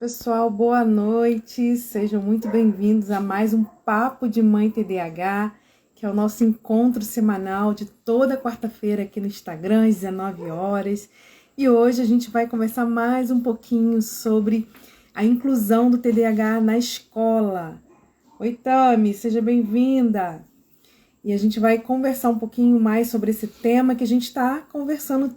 Pessoal, boa noite, sejam muito bem-vindos a mais um Papo de Mãe TDAH, que é o nosso encontro semanal de toda quarta-feira aqui no Instagram, às 19 horas. E hoje a gente vai conversar mais um pouquinho sobre a inclusão do TDAH na escola. Oi, Tami, seja bem-vinda! E a gente vai conversar um pouquinho mais sobre esse tema que a gente está conversando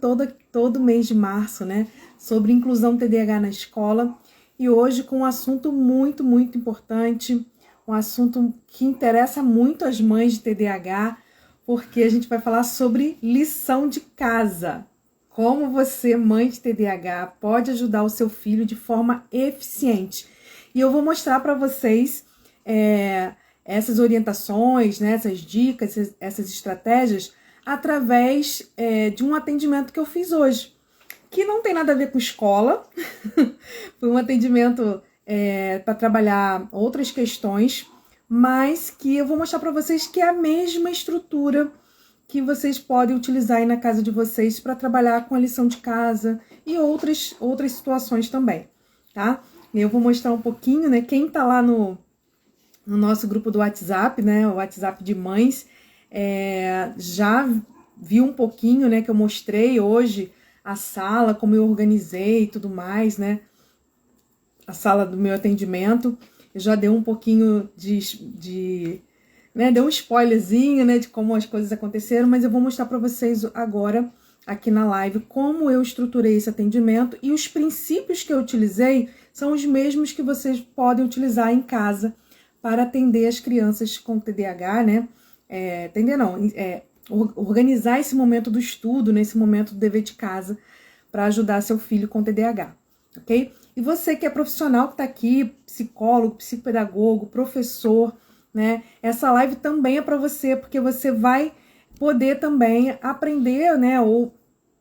todo mês de março, né? Sobre inclusão TDAH na escola. E hoje com um assunto muito importante, um assunto que interessa muito as mães de TDAH, porque a gente vai falar sobre lição de casa. Como você, mãe de TDAH, pode ajudar o seu filho de forma eficiente. E eu vou mostrar para vocês essas orientações, né, essas dicas, essas estratégias, através de um atendimento que eu fiz hoje, que não tem nada a ver com escola. Foi um atendimento para trabalhar outras questões, mas que eu vou mostrar para vocês que é a mesma estrutura que vocês podem utilizar aí na casa de vocês para trabalhar com a lição de casa e outras situações também, tá? Eu vou mostrar um pouquinho, né? Quem tá lá no nosso grupo do WhatsApp, né? O WhatsApp de mães, já viu um pouquinho, né? Que eu mostrei hoje a sala, como eu organizei e tudo mais, né? A sala do meu atendimento. Eu já dei um pouquinho né? Deu um spoilerzinho, né? De como as coisas aconteceram, mas eu vou mostrar para vocês agora, aqui na live, como eu estruturei esse atendimento e os princípios que eu utilizei são os mesmos que vocês podem utilizar em casa para atender as crianças com TDAH, né? Organizar esse momento do estudo, nesse momento do dever de casa, para ajudar seu filho com TDAH, ok? E você que é profissional que está aqui, psicólogo, psicopedagogo, professor, né? Essa live também é para você, porque você vai poder também aprender, né? Ou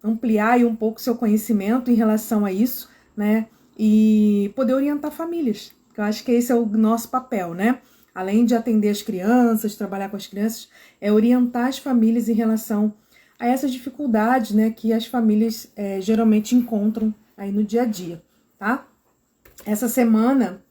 ampliar aí um pouco seu conhecimento em relação a isso, né? E poder orientar famílias. Eu acho que esse é o nosso papel, né? Além de atender as crianças, trabalhar com as crianças, é orientar as famílias em relação a essas dificuldades, né, que as famílias geralmente encontram aí no dia a dia, tá? Essa semana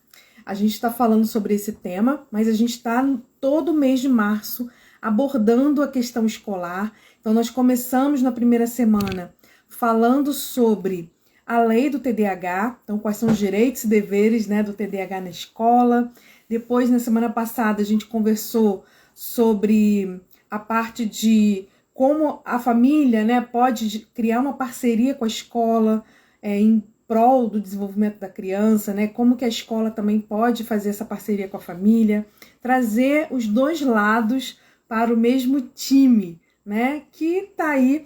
a gente está falando sobre esse tema, mas a gente está todo mês de março abordando a questão escolar. Então nós começamos na primeira semana falando sobre a lei do TDAH, então quais são os direitos e deveres, né, do TDAH na escola. Depois, na semana passada, a gente conversou sobre a parte de como a família, né, pode criar uma parceria com a escola em prol do desenvolvimento da criança, né, como que a escola também pode fazer essa parceria com a família, trazer os dois lados para o mesmo time, né, que está aí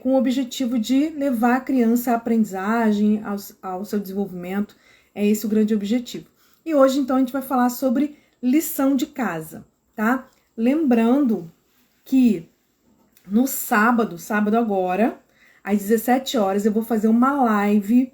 com o objetivo de levar a criança à aprendizagem, ao seu desenvolvimento. É esse o grande objetivo. E hoje, então, a gente vai falar sobre lição de casa, tá? Lembrando que no sábado agora, às 17 horas, eu vou fazer uma live.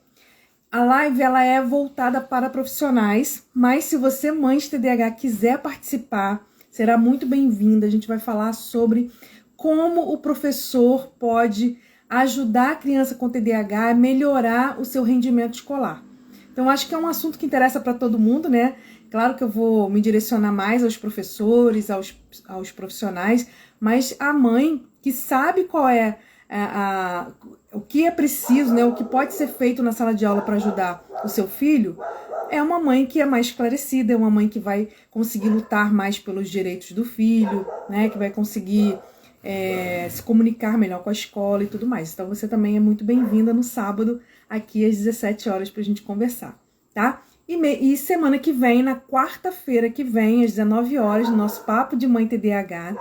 A live, ela é voltada para profissionais, mas se você, mãe de TDAH, quiser participar, será muito bem-vinda. A gente vai falar sobre como o professor pode ajudar a criança com TDAH a melhorar o seu rendimento escolar. Então, acho que é um assunto que interessa para todo mundo, né? Claro que eu vou me direcionar mais aos professores, aos profissionais, mas a mãe que sabe qual é o que é preciso, né? O que pode ser feito na sala de aula para ajudar o seu filho, é uma mãe que é mais esclarecida, é uma mãe que vai conseguir lutar mais pelos direitos do filho, né? Que vai conseguir se comunicar melhor com a escola e tudo mais. Então você também é muito bem-vinda no sábado, aqui às 17 horas, pra gente conversar, tá? E semana que vem, na quarta-feira que vem, às 19 horas, no nosso Papo de Mãe TDAH,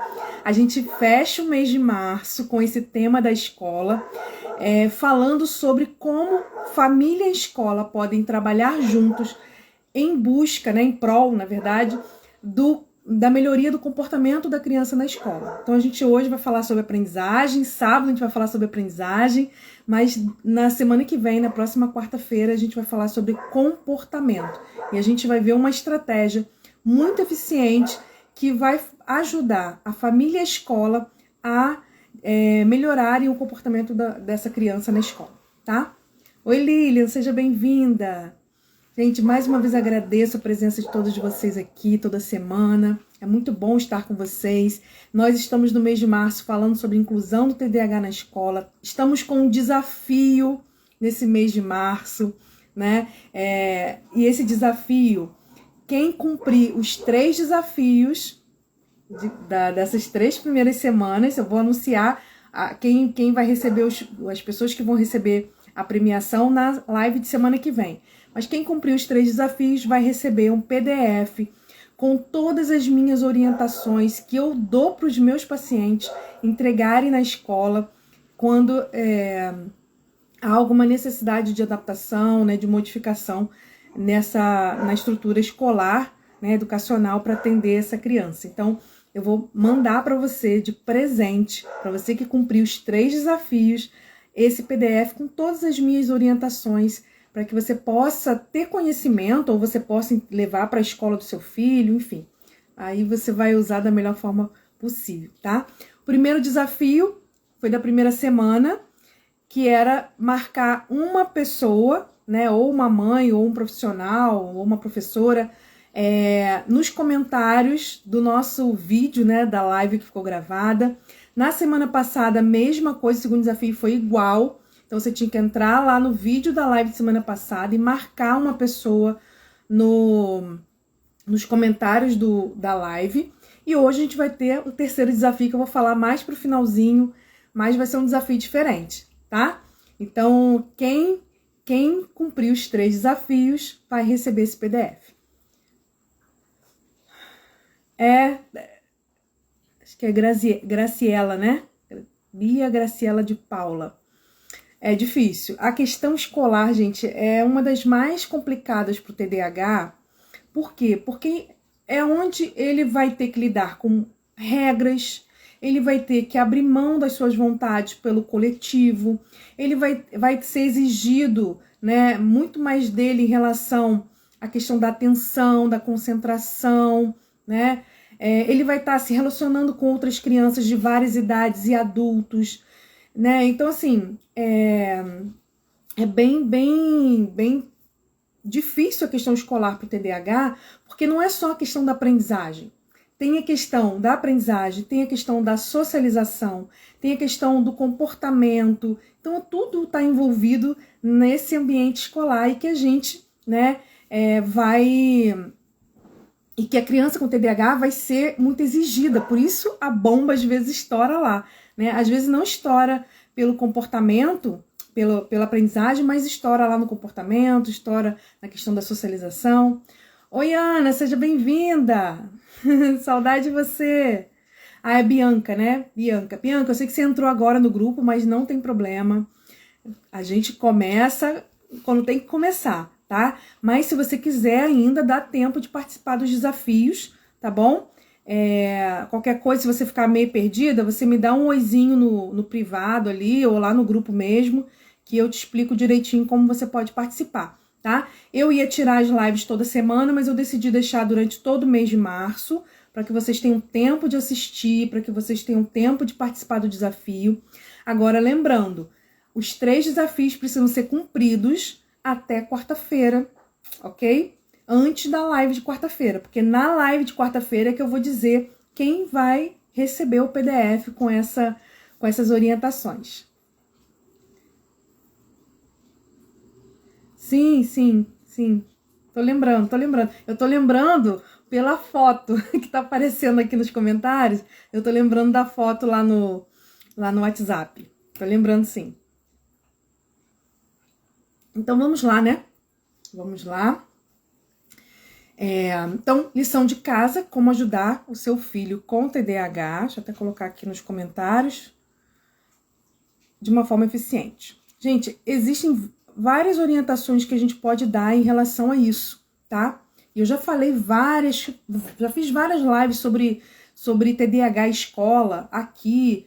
a gente fecha o mês de março com esse tema da escola, falando sobre como família e escola podem trabalhar juntos em busca, né, em prol, na verdade, da melhoria do comportamento da criança na escola. Então a gente hoje vai falar sobre aprendizagem, sábado a gente vai falar sobre aprendizagem, mas na semana que vem, na próxima quarta-feira, a gente vai falar sobre comportamento. E a gente vai ver uma estratégia muito eficiente que vai ajudar a família e a escola a melhorarem o comportamento dessa criança na escola, tá? Oi, Lilian, seja bem-vinda! Gente, mais uma vez agradeço a presença de todos vocês aqui toda semana. É muito bom estar com vocês. Nós estamos no mês de março falando sobre inclusão do TDAH na escola. Estamos com um desafio nesse mês de março, né? E esse desafio, quem cumprir os 3 desafios dessas 3 primeiras semanas, eu vou anunciar quem vai receber, as pessoas que vão receber a premiação na live de semana que vem. Mas quem cumprir os 3 desafios vai receber um PDF com todas as minhas orientações que eu dou para os meus pacientes entregarem na escola quando há alguma necessidade de adaptação, né, de modificação na estrutura escolar, né, educacional para atender essa criança. Então, eu vou mandar para você de presente, para você que cumpriu os 3 desafios, esse PDF com todas as minhas orientações para que você possa ter conhecimento ou você possa levar para a escola do seu filho, enfim. Aí você vai usar da melhor forma possível, tá? O primeiro desafio foi da primeira semana, que era marcar uma pessoa, né, ou uma mãe, ou um profissional, ou uma professora, nos comentários do nosso vídeo, né, da live que ficou gravada. Na semana passada, a mesma coisa, o segundo desafio foi igual. Então, você tinha que entrar lá no vídeo da live de semana passada e marcar uma pessoa nos comentários da live. E hoje a gente vai ter o terceiro desafio, que eu vou falar mais pro finalzinho, mas vai ser um desafio diferente, tá? Então, quem cumprir os 3 desafios vai receber esse PDF. Acho que é Graciela, né? Bia Graciela de Paula. É difícil. A questão escolar, gente, é uma das mais complicadas para o TDAH. Por quê? Porque é onde ele vai ter que lidar com regras, ele vai ter que abrir mão das suas vontades pelo coletivo, ele vai ser exigido, né, muito mais dele em relação à questão da atenção, da concentração, né? Ele vai estar se relacionando com outras crianças de várias idades e adultos, né? Então, assim, é bem difícil a questão escolar para o TDAH, porque não é só a questão da aprendizagem. Tem a questão da aprendizagem, tem a questão da socialização, tem a questão do comportamento. Então, tudo está envolvido nesse ambiente escolar e que a gente, né, e que a criança com TDAH vai ser muito exigida. Por isso, a bomba às vezes estoura lá, né? Às vezes não estoura pelo comportamento, pela aprendizagem, mas estoura lá no comportamento, estoura na questão da socialização. Oi, Ana, seja bem-vinda! Saudade de você! É Bianca, né? Bianca, eu sei que você entrou agora no grupo, mas não tem problema. A gente começa quando tem que começar, tá? Mas se você quiser ainda, dá tempo de participar dos desafios, tá bom? Qualquer coisa, se você ficar meio perdida, você me dá um oizinho no privado ali, ou lá no grupo mesmo, que eu te explico direitinho como você pode participar, tá? Eu ia tirar as lives toda semana, mas eu decidi deixar durante todo o mês de março, para que vocês tenham tempo de assistir, para que vocês tenham tempo de participar do desafio. Agora, lembrando, os 3 desafios precisam ser cumpridos até quarta-feira, ok? Antes da live de quarta-feira, porque na live de quarta-feira é que eu vou dizer quem vai receber o PDF com essas orientações. Sim. Tô lembrando. Eu tô lembrando pela foto que tá aparecendo aqui nos comentários. Eu tô lembrando da foto lá no WhatsApp. Tô lembrando, sim. Então, vamos lá, né? Vamos lá. Então, lição de casa, como ajudar o seu filho com TDAH. Deixa eu até colocar aqui nos comentários. De uma forma eficiente. Gente, existem várias orientações que a gente pode dar em relação a isso, tá? Eu já fiz várias lives sobre TDAH escola aqui,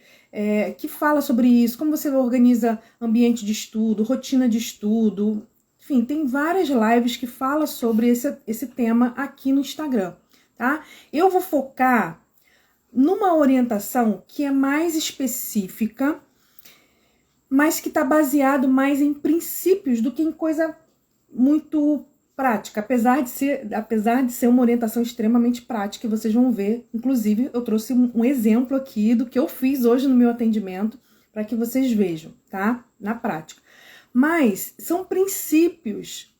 que fala sobre isso, como você organiza ambiente de estudo, rotina de estudo. Enfim, tem várias lives que falam sobre esse tema aqui no Instagram, tá? Eu vou focar numa orientação que é mais específica, mas que está baseado mais em princípios do que em coisa muito prática, apesar de ser uma orientação extremamente prática, e vocês vão ver, inclusive eu trouxe um exemplo aqui do que eu fiz hoje no meu atendimento, para que vocês vejam, tá? Na prática. Mas são princípios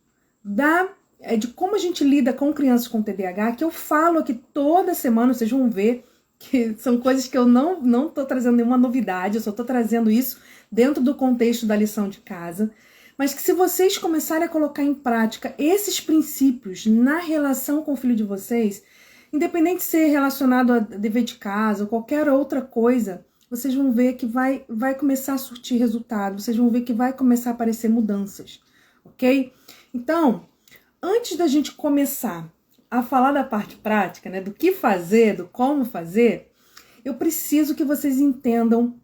de como a gente lida com crianças com TDAH, que eu falo aqui toda semana, vocês vão ver que são coisas que eu não tô trazendo nenhuma novidade, eu só tô trazendo isso dentro do contexto da lição de casa, mas que se vocês começarem a colocar em prática esses princípios na relação com o filho de vocês, independente de ser relacionado a dever de casa ou qualquer outra coisa, vocês vão ver que vai começar a surtir resultado, vocês vão ver que vai começar a aparecer mudanças, ok? Então, antes da gente começar a falar da parte prática, né, do que fazer, do como fazer, eu preciso que vocês entendam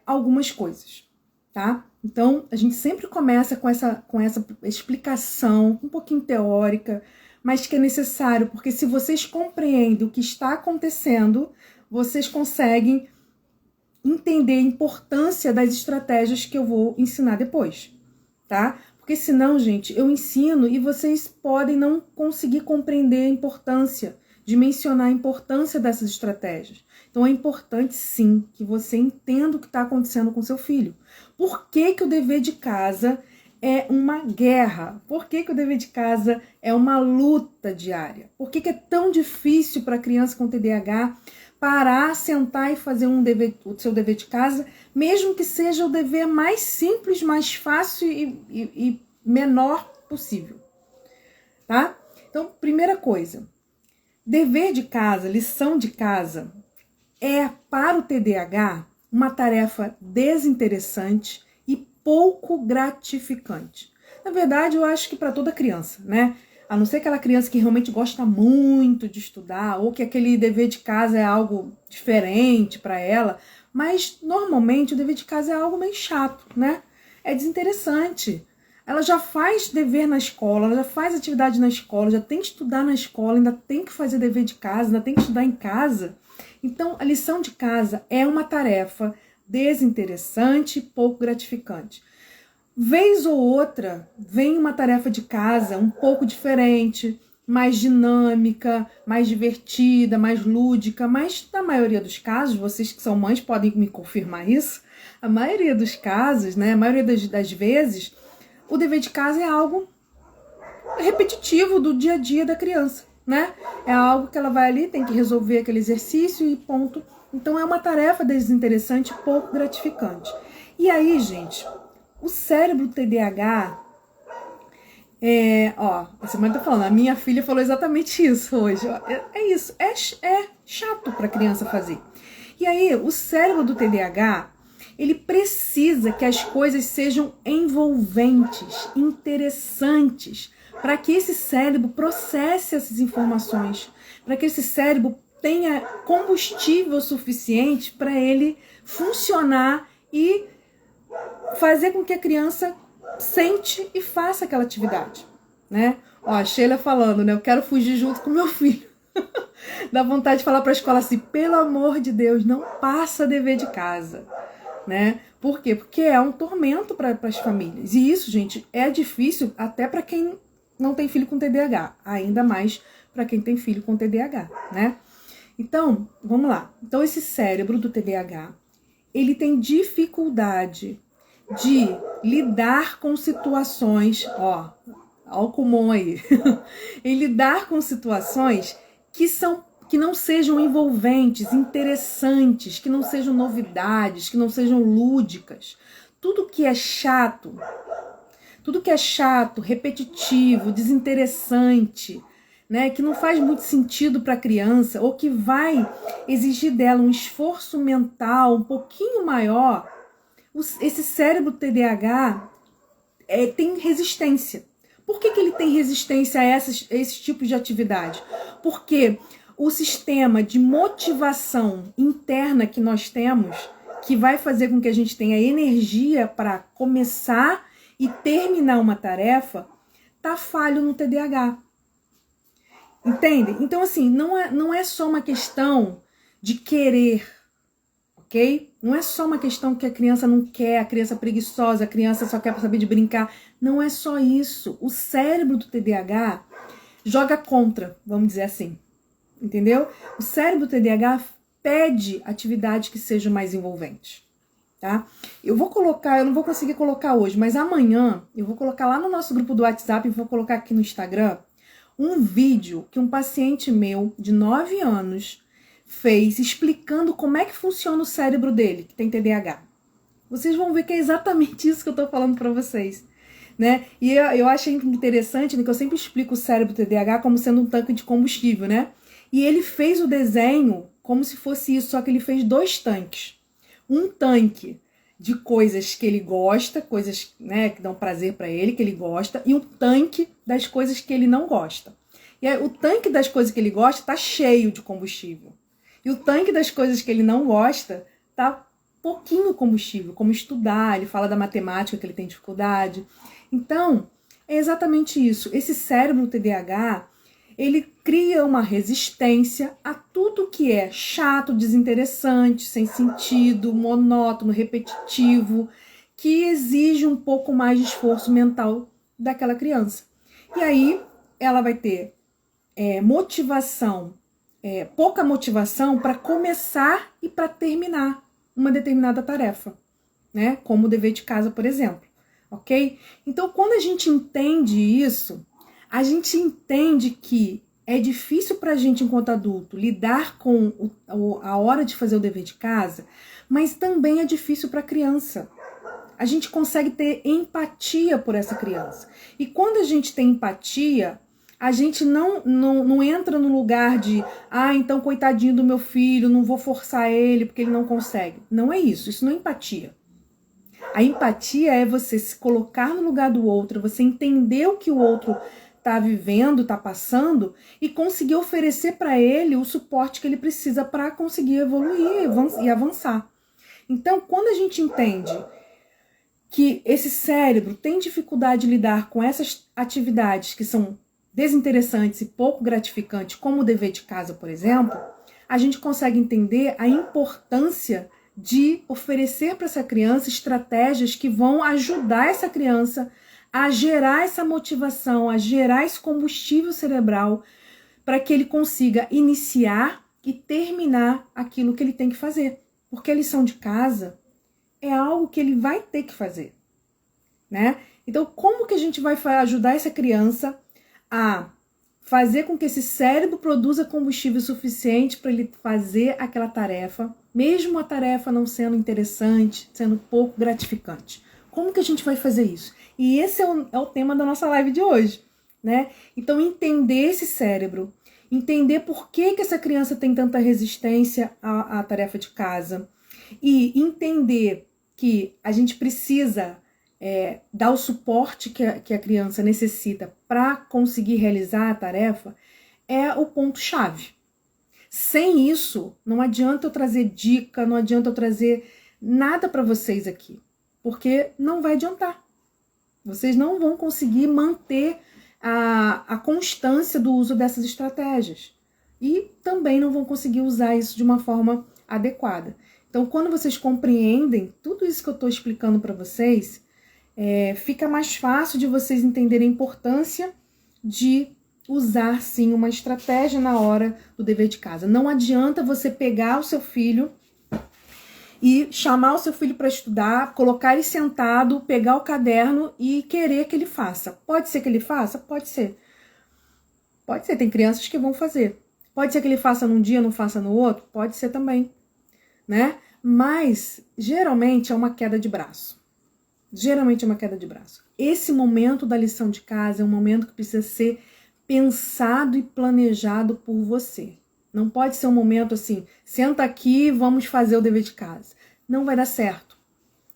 algumas coisas, tá? Então, a gente sempre começa com essa explicação um pouquinho teórica, mas que é necessário, porque se vocês compreendem o que está acontecendo, vocês conseguem entender a importância das estratégias que eu vou ensinar depois, tá? Porque senão, gente, eu ensino e vocês podem não conseguir compreender a importância, dimensionar a importância dessas estratégias. Então é importante sim que você entenda o que está acontecendo com seu filho. Por que que o dever de casa é uma guerra? Por que que o dever de casa é uma luta diária? Por que que é tão difícil para a criança com TDAH parar, sentar e fazer o seu dever de casa, mesmo que seja o dever mais simples, mais fácil e menor possível, tá? Então, primeira coisa, dever de casa, lição de casa, é para o TDAH uma tarefa desinteressante e pouco gratificante. Na verdade, eu acho que para toda criança, né? A não ser aquela criança que realmente gosta muito de estudar, ou que aquele dever de casa é algo diferente para ela, mas normalmente o dever de casa é algo meio chato, né? É desinteressante. Ela já faz dever na escola, ela já faz atividade na escola, já tem que estudar na escola, ainda tem que fazer dever de casa, ainda tem que estudar em casa. Então, a lição de casa é uma tarefa desinteressante e pouco gratificante. Vez ou outra, vem uma tarefa de casa um pouco diferente, mais dinâmica, mais divertida, mais lúdica, mas na maioria dos casos, vocês que são mães podem me confirmar isso, a maioria dos casos, né, a maioria das vezes, o dever de casa é algo repetitivo do dia a dia da criança, né? É algo que ela vai ali, tem que resolver aquele exercício e ponto. Então é uma tarefa desinteressante, pouco gratificante. E aí, gente, o cérebro TDAH, a semana tá falando, a minha filha falou exatamente isso hoje. É isso, é chato para a criança fazer. E aí, o cérebro do TDAH, ele precisa que as coisas sejam envolventes, interessantes, para que esse cérebro processe essas informações, para que esse cérebro tenha combustível suficiente para ele funcionar e fazer com que a criança sente e faça aquela atividade, né? Ó, a Sheila falando, né? Eu quero fugir junto com meu filho. Dá vontade de falar para a escola assim, pelo amor de Deus, não passa dever de casa, né? Por quê? Porque é um tormento para as famílias. E isso, gente, é difícil até para quem não tem filho com TDAH, ainda mais para quem tem filho com TDAH, né? Então, vamos lá. Então, esse cérebro do TDAH, ele tem dificuldade de lidar com situações, ó o comum aí, em lidar com situações que não sejam envolventes, interessantes, que não sejam novidades, que não sejam lúdicas. Tudo que é chato, repetitivo, desinteressante, né, que não faz muito sentido para a criança ou que vai exigir dela um esforço mental um pouquinho maior, esse cérebro TDAH tem resistência. Por que ele tem resistência a esses tipos de atividade? Porque o sistema de motivação interna que nós temos, que vai fazer com que a gente tenha energia para começar e terminar uma tarefa, tá falho no TDAH. Entende? Então, assim, não é só uma questão de querer, ok? Não é só uma questão que a criança não quer, a criança é preguiçosa, a criança só quer saber de brincar. Não é só isso. O cérebro do TDAH joga contra, vamos dizer assim. Entendeu? O cérebro do TDAH pede atividades que sejam mais envolventes. Tá? Eu não vou conseguir colocar hoje, mas amanhã eu vou colocar lá no nosso grupo do WhatsApp e vou colocar aqui no Instagram um vídeo que um paciente meu de 9 anos fez explicando como é que funciona o cérebro dele, que tem TDAH. Vocês vão ver que é exatamente isso que eu tô falando para vocês, né? E eu achei interessante, né, que eu sempre explico o cérebro do TDAH como sendo um tanque de combustível, né? E ele fez o desenho como se fosse isso, só que ele fez 2 tanques. Um tanque de coisas que ele gosta, coisas, né, que dão prazer para ele, que ele gosta, e um tanque das coisas que ele não gosta. E aí, o tanque das coisas que ele gosta tá cheio de combustível. E o tanque das coisas que ele não gosta tá pouquinho combustível, como estudar, ele fala da matemática que ele tem dificuldade. Então, é exatamente isso. Esse cérebro TDAH, ele cria uma resistência a tudo que é chato, desinteressante, sem sentido, monótono, repetitivo, que exige um pouco mais de esforço mental daquela criança. E aí ela vai ter pouca motivação para começar e para terminar uma determinada tarefa, né? Como o dever de casa, por exemplo, ok? Então, quando a gente entende isso, a gente entende que é difícil para a gente, enquanto adulto, lidar com a hora de fazer o dever de casa, mas também é difícil para a criança. A gente consegue ter empatia por essa criança. E quando a gente tem empatia, a gente não entra no lugar de, então coitadinho do meu filho, não vou forçar ele porque ele não consegue. Não é isso, isso não é empatia. A empatia é você se colocar no lugar do outro, você entender o que o outro está vivendo, está passando e conseguir oferecer para ele o suporte que ele precisa para conseguir evoluir e avançar. Então, quando a gente entende que esse cérebro tem dificuldade de lidar com essas atividades que são desinteressantes e pouco gratificantes, como o dever de casa, por exemplo, a gente consegue entender a importância de oferecer para essa criança estratégias que vão ajudar essa criança a gerar essa motivação, a gerar esse combustível cerebral para que ele consiga iniciar e terminar aquilo que ele tem que fazer. Porque a lição de casa é algo que ele vai ter que fazer, né? Então, como que a gente vai ajudar essa criança a fazer com que esse cérebro produza combustível suficiente para ele fazer aquela tarefa, mesmo a tarefa não sendo interessante, sendo pouco gratificante? Como que a gente vai fazer isso? E esse é o tema da nossa live de hoje, né? Então, entender esse cérebro, entender por que essa criança tem tanta resistência à tarefa de casa e entender que a gente precisa dar o suporte que a criança necessita para conseguir realizar a tarefa é o ponto-chave. Sem isso, não adianta eu trazer dica, não adianta eu trazer nada para vocês aqui, porque não vai adiantar. Vocês não vão conseguir manter a constância do uso dessas estratégias e também não vão conseguir usar isso de uma forma adequada. Então, quando vocês compreendem tudo isso que eu estou explicando para vocês, fica mais fácil de vocês entenderem a importância de usar, sim, uma estratégia na hora do dever de casa. Não adianta você pegar o seu filho e chamar o seu filho para estudar, colocar ele sentado, pegar o caderno e querer que ele faça. Pode ser que ele faça? Pode ser. Pode ser, tem crianças que vão fazer. Pode ser que ele faça num dia, não faça no outro? Pode ser também, né? Mas, geralmente, é uma queda de braço. Geralmente é uma queda de braço. Esse momento da lição de casa é um momento que precisa ser pensado e planejado por você. Não pode ser um momento assim, senta aqui, vamos fazer o dever de casa. Não vai dar certo.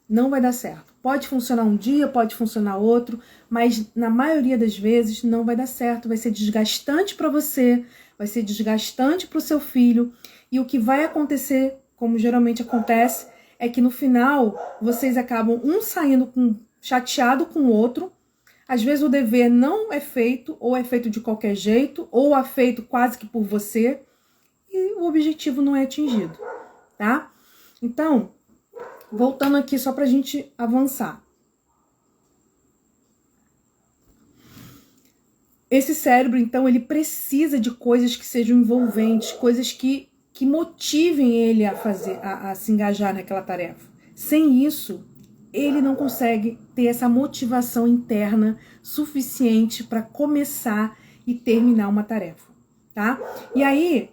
Não vai dar certo. Pode funcionar um dia, pode funcionar outro, mas na maioria das vezes não vai dar certo. Vai ser desgastante para você, vai ser desgastante para o seu filho. E o que vai acontecer, como geralmente acontece, é que no final vocês acabam saindo chateado com o outro. Às vezes o dever não é feito, ou é feito de qualquer jeito, ou é feito quase que por você, e o objetivo não é atingido, tá? Então, Voltando aqui só pra gente avançar. Esse cérebro, então, ele precisa de coisas que sejam envolventes, coisas que motivem ele a fazer, a se engajar naquela tarefa. Sem isso, ele não consegue ter essa motivação interna suficiente para começar e terminar uma tarefa, tá? E aí,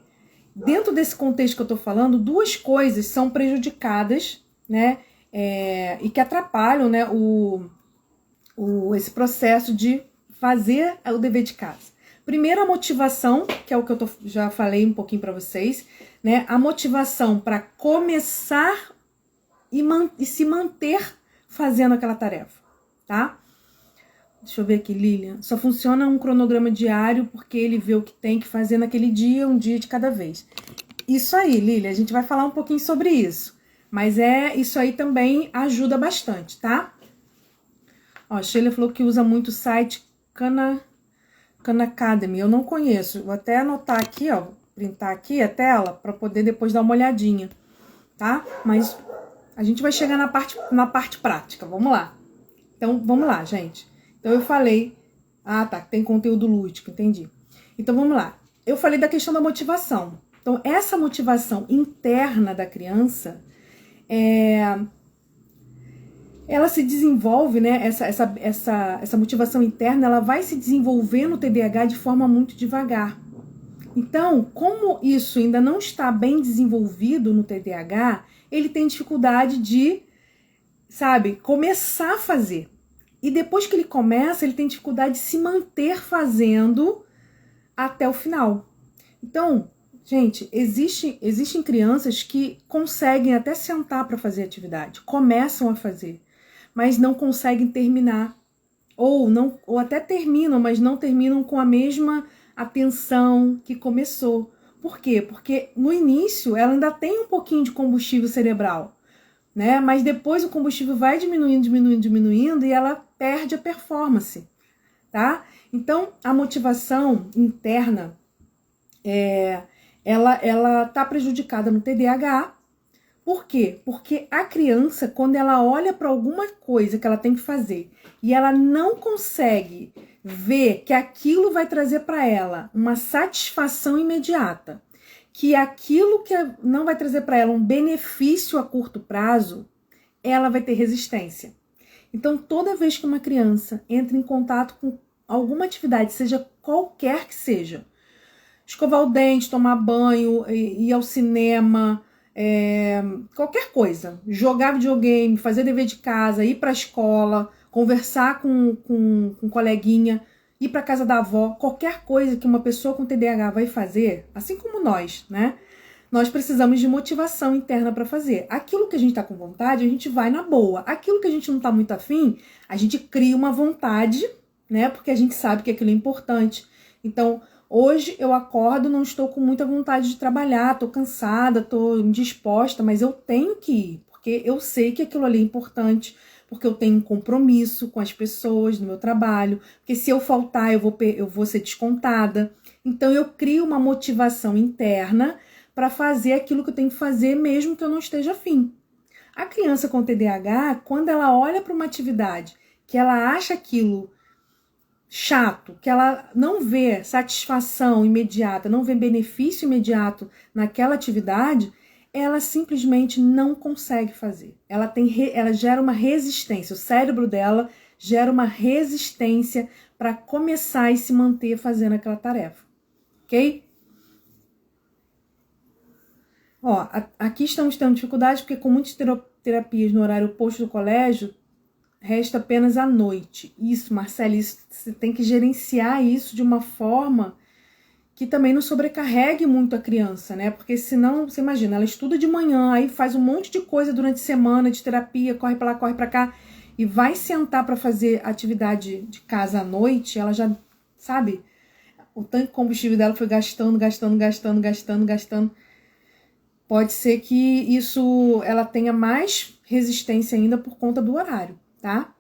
dentro desse contexto que eu tô falando, duas coisas são prejudicadas, né? E que atrapalham, né, esse processo de fazer o dever de casa. Primeiro, a motivação, que é o que eu já falei um pouquinho para vocês, né? A motivação para começar e se manter fazendo aquela tarefa, tá? Deixa eu ver aqui, Lilian. Só funciona um cronograma diário porque ele vê o que tem que fazer naquele dia, um dia de cada vez. Isso aí, Lilian, a gente vai falar um pouquinho sobre isso. Mas isso aí também ajuda bastante, tá? Ó, Sheila falou que usa muito o site Khan Academy. Eu não conheço. Vou até anotar aqui, ó, printar aqui a tela para poder depois dar uma olhadinha, tá? Mas a gente vai chegar na parte prática. Vamos lá. Então, vamos lá, gente. Então, eu falei... Ah, tá, tem conteúdo lúdico, entendi. Então, vamos lá. Eu falei da questão da motivação. Então, essa motivação interna da criança... ela se desenvolve, né? Essa motivação interna, ela vai se desenvolver no TDAH de forma muito devagar. Então, como isso ainda não está bem desenvolvido no TDAH, ele tem dificuldade de, sabe, começar a fazer. E depois que ele começa, ele tem dificuldade de se manter fazendo até o final. Então, gente, existem crianças que conseguem até sentar para fazer atividade, começam a fazer, mas não conseguem terminar. Ou até terminam, mas não terminam com a mesma atenção que começou. Por quê? Porque no início ela ainda tem um pouquinho de combustível cerebral, né? Mas depois o combustível vai diminuindo e ela perde a performance, tá? Então, a motivação interna ela tá prejudicada no TDAH. Por quê? Porque a criança, quando ela olha para alguma coisa que ela tem que fazer e ela não consegue ver que aquilo vai trazer para ela uma satisfação imediata, que aquilo que não vai trazer para ela um benefício a curto prazo, ela vai ter resistência. Então, toda vez que uma criança entra em contato com alguma atividade, seja qualquer que seja, escovar o dente, tomar banho, ir ao cinema, qualquer coisa, jogar videogame, fazer dever de casa, ir para a escola, conversar com um coleguinha, ir para casa da avó, qualquer coisa que uma pessoa com TDAH vai fazer, assim como nós, né? Nós precisamos de motivação interna para fazer. Aquilo que a gente está com vontade, a gente vai na boa. Aquilo que a gente não está muito afim, a gente cria uma vontade, né? Porque a gente sabe que aquilo é importante. Então, hoje eu acordo, não estou com muita vontade de trabalhar, estou cansada, estou indisposta, mas eu tenho que ir, porque eu sei que aquilo ali é importante, porque eu tenho um compromisso com as pessoas do meu trabalho, porque se eu faltar eu vou ser descontada. Então eu crio uma motivação interna para fazer aquilo que eu tenho que fazer, mesmo que eu não esteja afim. A criança com TDAH, quando ela olha para uma atividade que ela acha aquilo chato, que ela não vê satisfação imediata, não vê benefício imediato naquela atividade, ela simplesmente não consegue fazer. Ela gera uma resistência, o cérebro dela gera uma resistência para começar e se manter fazendo aquela tarefa, ok? Ó, aqui estamos tendo dificuldade porque com muitas terapias no horário oposto do colégio, resta apenas à noite. Isso, Marcela, você tem que gerenciar isso de uma forma que também não sobrecarregue muito a criança, né? Porque senão, você imagina, ela estuda de manhã, aí faz um monte de coisa durante a semana de terapia, corre pra lá, corre pra cá, e vai sentar para fazer atividade de casa à noite, ela já, sabe, o tanque de combustível dela foi gastando. Pode ser que isso ela tenha mais resistência ainda por conta do horário, tá?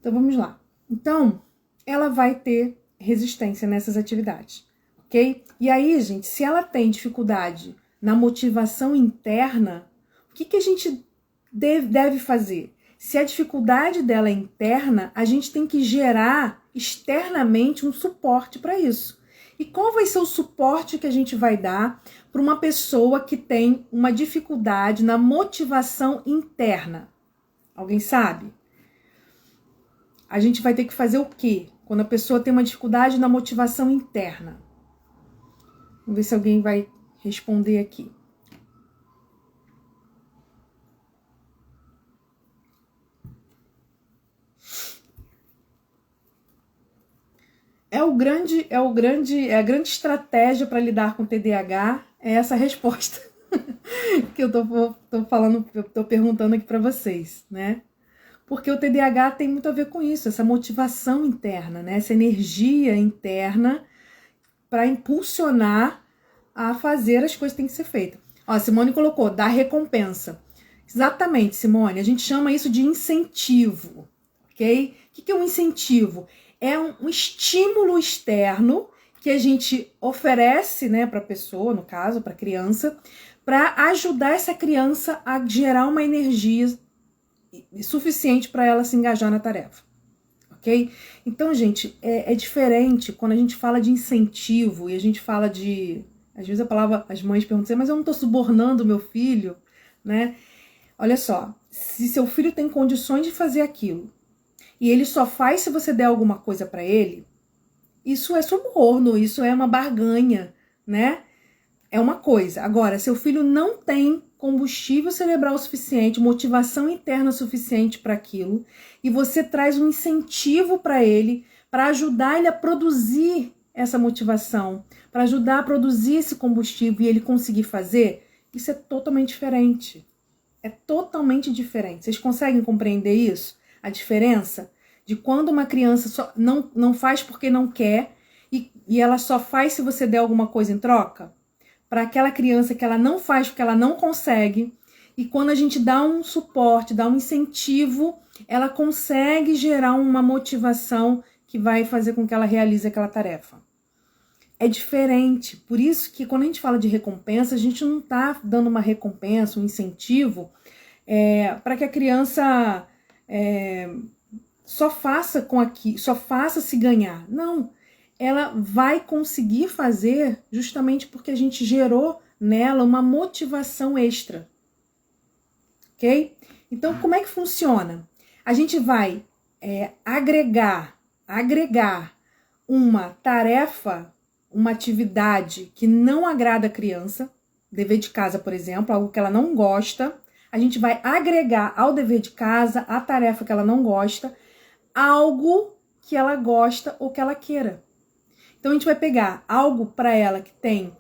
Então vamos lá. Então, ela vai ter resistência nessas atividades, ok? E aí, gente, se ela tem dificuldade na motivação interna, o que a gente deve fazer? Se a dificuldade dela é interna, a gente tem que gerar externamente um suporte para isso. E qual vai ser o suporte que a gente vai dar para uma pessoa que tem uma dificuldade na motivação interna? Alguém sabe? A gente vai ter que fazer o quê? Quando a pessoa tem uma dificuldade na motivação interna. Vamos ver se alguém vai responder aqui. É a grande estratégia para lidar com o TDAH é essa resposta que eu tô perguntando aqui para vocês, né? Porque o TDAH tem muito a ver com isso, essa motivação interna, né? Essa energia interna para impulsionar a fazer as coisas que têm que ser feitas. Ó, a Simone colocou, dar recompensa. Exatamente, Simone, a gente chama isso de incentivo, ok? O que é um incentivo? É um estímulo externo que a gente oferece, né, para a pessoa, no caso, para a criança, para ajudar essa criança a gerar uma energia suficiente para ela se engajar na tarefa, ok? Então, gente, é diferente quando a gente fala de incentivo e a gente fala de... Às vezes a palavra, as mães perguntam assim, mas eu não estou subornando meu filho, né? Olha só, se seu filho tem condições de fazer aquilo e ele só faz se você der alguma coisa para ele, isso é suborno, isso é uma barganha, né? É uma coisa. Agora, seu filho não tem combustível cerebral suficiente, motivação interna suficiente para aquilo, e você traz um incentivo para ele, para ajudar ele a produzir essa motivação, para ajudar a produzir esse combustível e ele conseguir fazer, isso é totalmente diferente. É totalmente diferente. Vocês conseguem compreender isso? A diferença de quando uma criança só não faz porque não quer e ela só faz se você der alguma coisa em troca? Para aquela criança que ela não faz porque ela não consegue, e quando a gente dá um suporte, dá um incentivo, ela consegue gerar uma motivação que vai fazer com que ela realize aquela tarefa. É diferente, por isso que quando a gente fala de recompensa, a gente não está dando uma recompensa, um incentivo, para que a criança só faça se ganhar. Não, ela vai conseguir fazer justamente porque a gente gerou nela uma motivação extra. Ok? Então, como é que funciona? A gente vai agregar uma tarefa, uma atividade que não agrada a criança, dever de casa, por exemplo, algo que ela não gosta, a gente vai agregar ao dever de casa, a tarefa que ela não gosta, algo que ela gosta ou que ela queira. Então a gente vai pegar algo para ela que tem,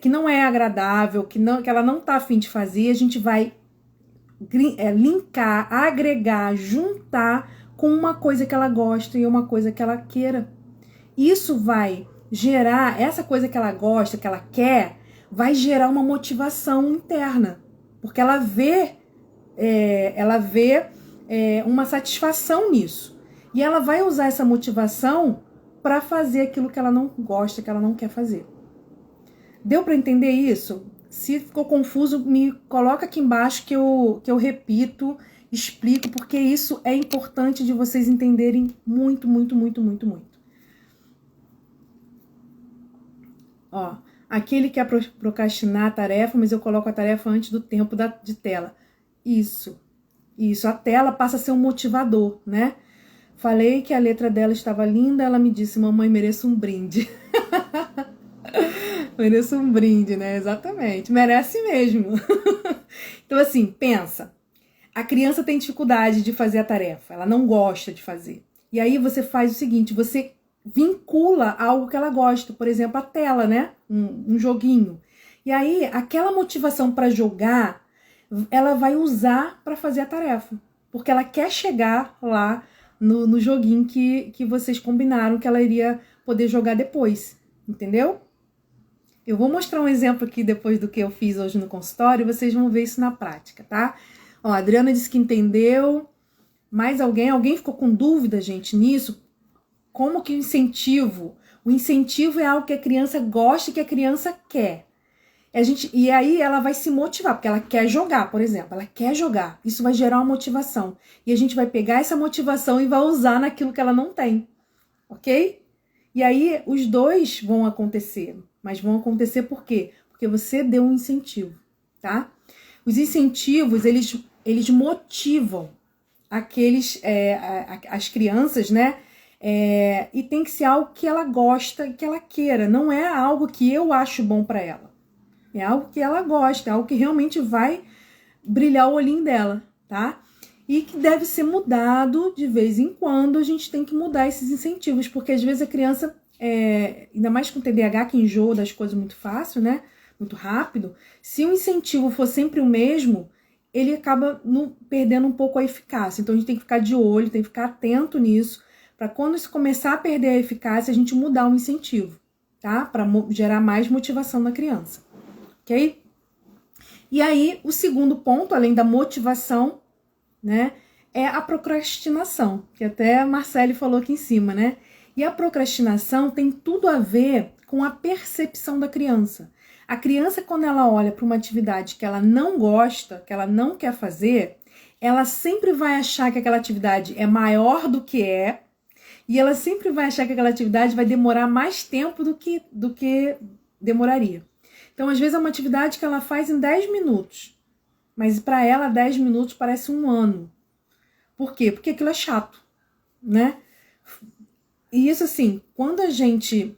que não é agradável, que ela não tá a fim de fazer, a gente vai linkar, agregar, juntar com uma coisa que ela gosta e uma coisa que ela queira. Isso vai gerar, essa coisa que ela gosta, que ela quer, vai gerar uma motivação interna, porque ela vê uma satisfação nisso. E ela vai usar essa motivação para fazer aquilo que ela não gosta, que ela não quer fazer. Deu para entender isso? Se ficou confuso, me coloca aqui embaixo que eu repito, explico, porque isso é importante de vocês entenderem muito, muito, muito, muito, muito. Ó, aquele que quer procrastinar a tarefa, mas eu coloco a tarefa antes do tempo de tela. Isso, a tela passa a ser um motivador, né? Falei que a letra dela estava linda, ela me disse, mamãe, mereço um brinde. Mereço um brinde, né? Exatamente, merece mesmo. Então assim, pensa, a criança tem dificuldade de fazer a tarefa, ela não gosta de fazer. E aí você faz o seguinte, você vincula algo que ela gosta, por exemplo, a tela, né? Um joguinho. E aí, aquela motivação para jogar, ela vai usar para fazer a tarefa. Porque ela quer chegar lá no joguinho que vocês combinaram que ela iria poder jogar depois. Entendeu? Eu vou mostrar um exemplo aqui depois do que eu fiz hoje no consultório, e vocês vão ver isso na prática, tá? Ó, a Adriana disse que entendeu. Mais alguém? Alguém ficou com dúvida, gente, nisso? Como que o incentivo? O incentivo é algo que a criança gosta e que a criança quer. E aí ela vai se motivar, porque ela quer jogar, por exemplo. Ela quer jogar. Isso vai gerar uma motivação. E a gente vai pegar essa motivação e vai usar naquilo que ela não tem. Ok? E aí os dois vão acontecer. Mas vão acontecer por quê? Porque você deu um incentivo, tá? Os incentivos, eles motivam as crianças, né? E tem que ser algo que ela gosta, que ela queira. Não é algo que eu acho bom para ela. É algo que ela gosta, é algo que realmente vai brilhar o olhinho dela, tá? E que deve ser mudado de vez em quando. A gente tem que mudar esses incentivos, porque às vezes a criança, ainda mais com TDAH, que enjoa das coisas muito fácil, né? Muito rápido. Se o incentivo for sempre o mesmo, ele acaba perdendo um pouco a eficácia. Então a gente tem que ficar de olho, tem que ficar atento nisso, para quando isso começar a perder a eficácia, a gente mudar o incentivo, tá? Para gerar mais motivação na criança. Ok? E aí, o segundo ponto, além da motivação, né, é a procrastinação, que até a Marcele falou aqui em cima, né? E a procrastinação tem tudo a ver com a percepção da criança. A criança, quando ela olha para uma atividade que ela não gosta, que ela não quer fazer, ela sempre vai achar que aquela atividade é maior do que é, e ela sempre vai achar que aquela atividade vai demorar mais tempo do que demoraria. Então, às vezes, é uma atividade que ela faz em 10 minutos. Mas para ela, 10 minutos parece um ano. Por quê? Porque aquilo é chato, né? E isso, assim, quando a gente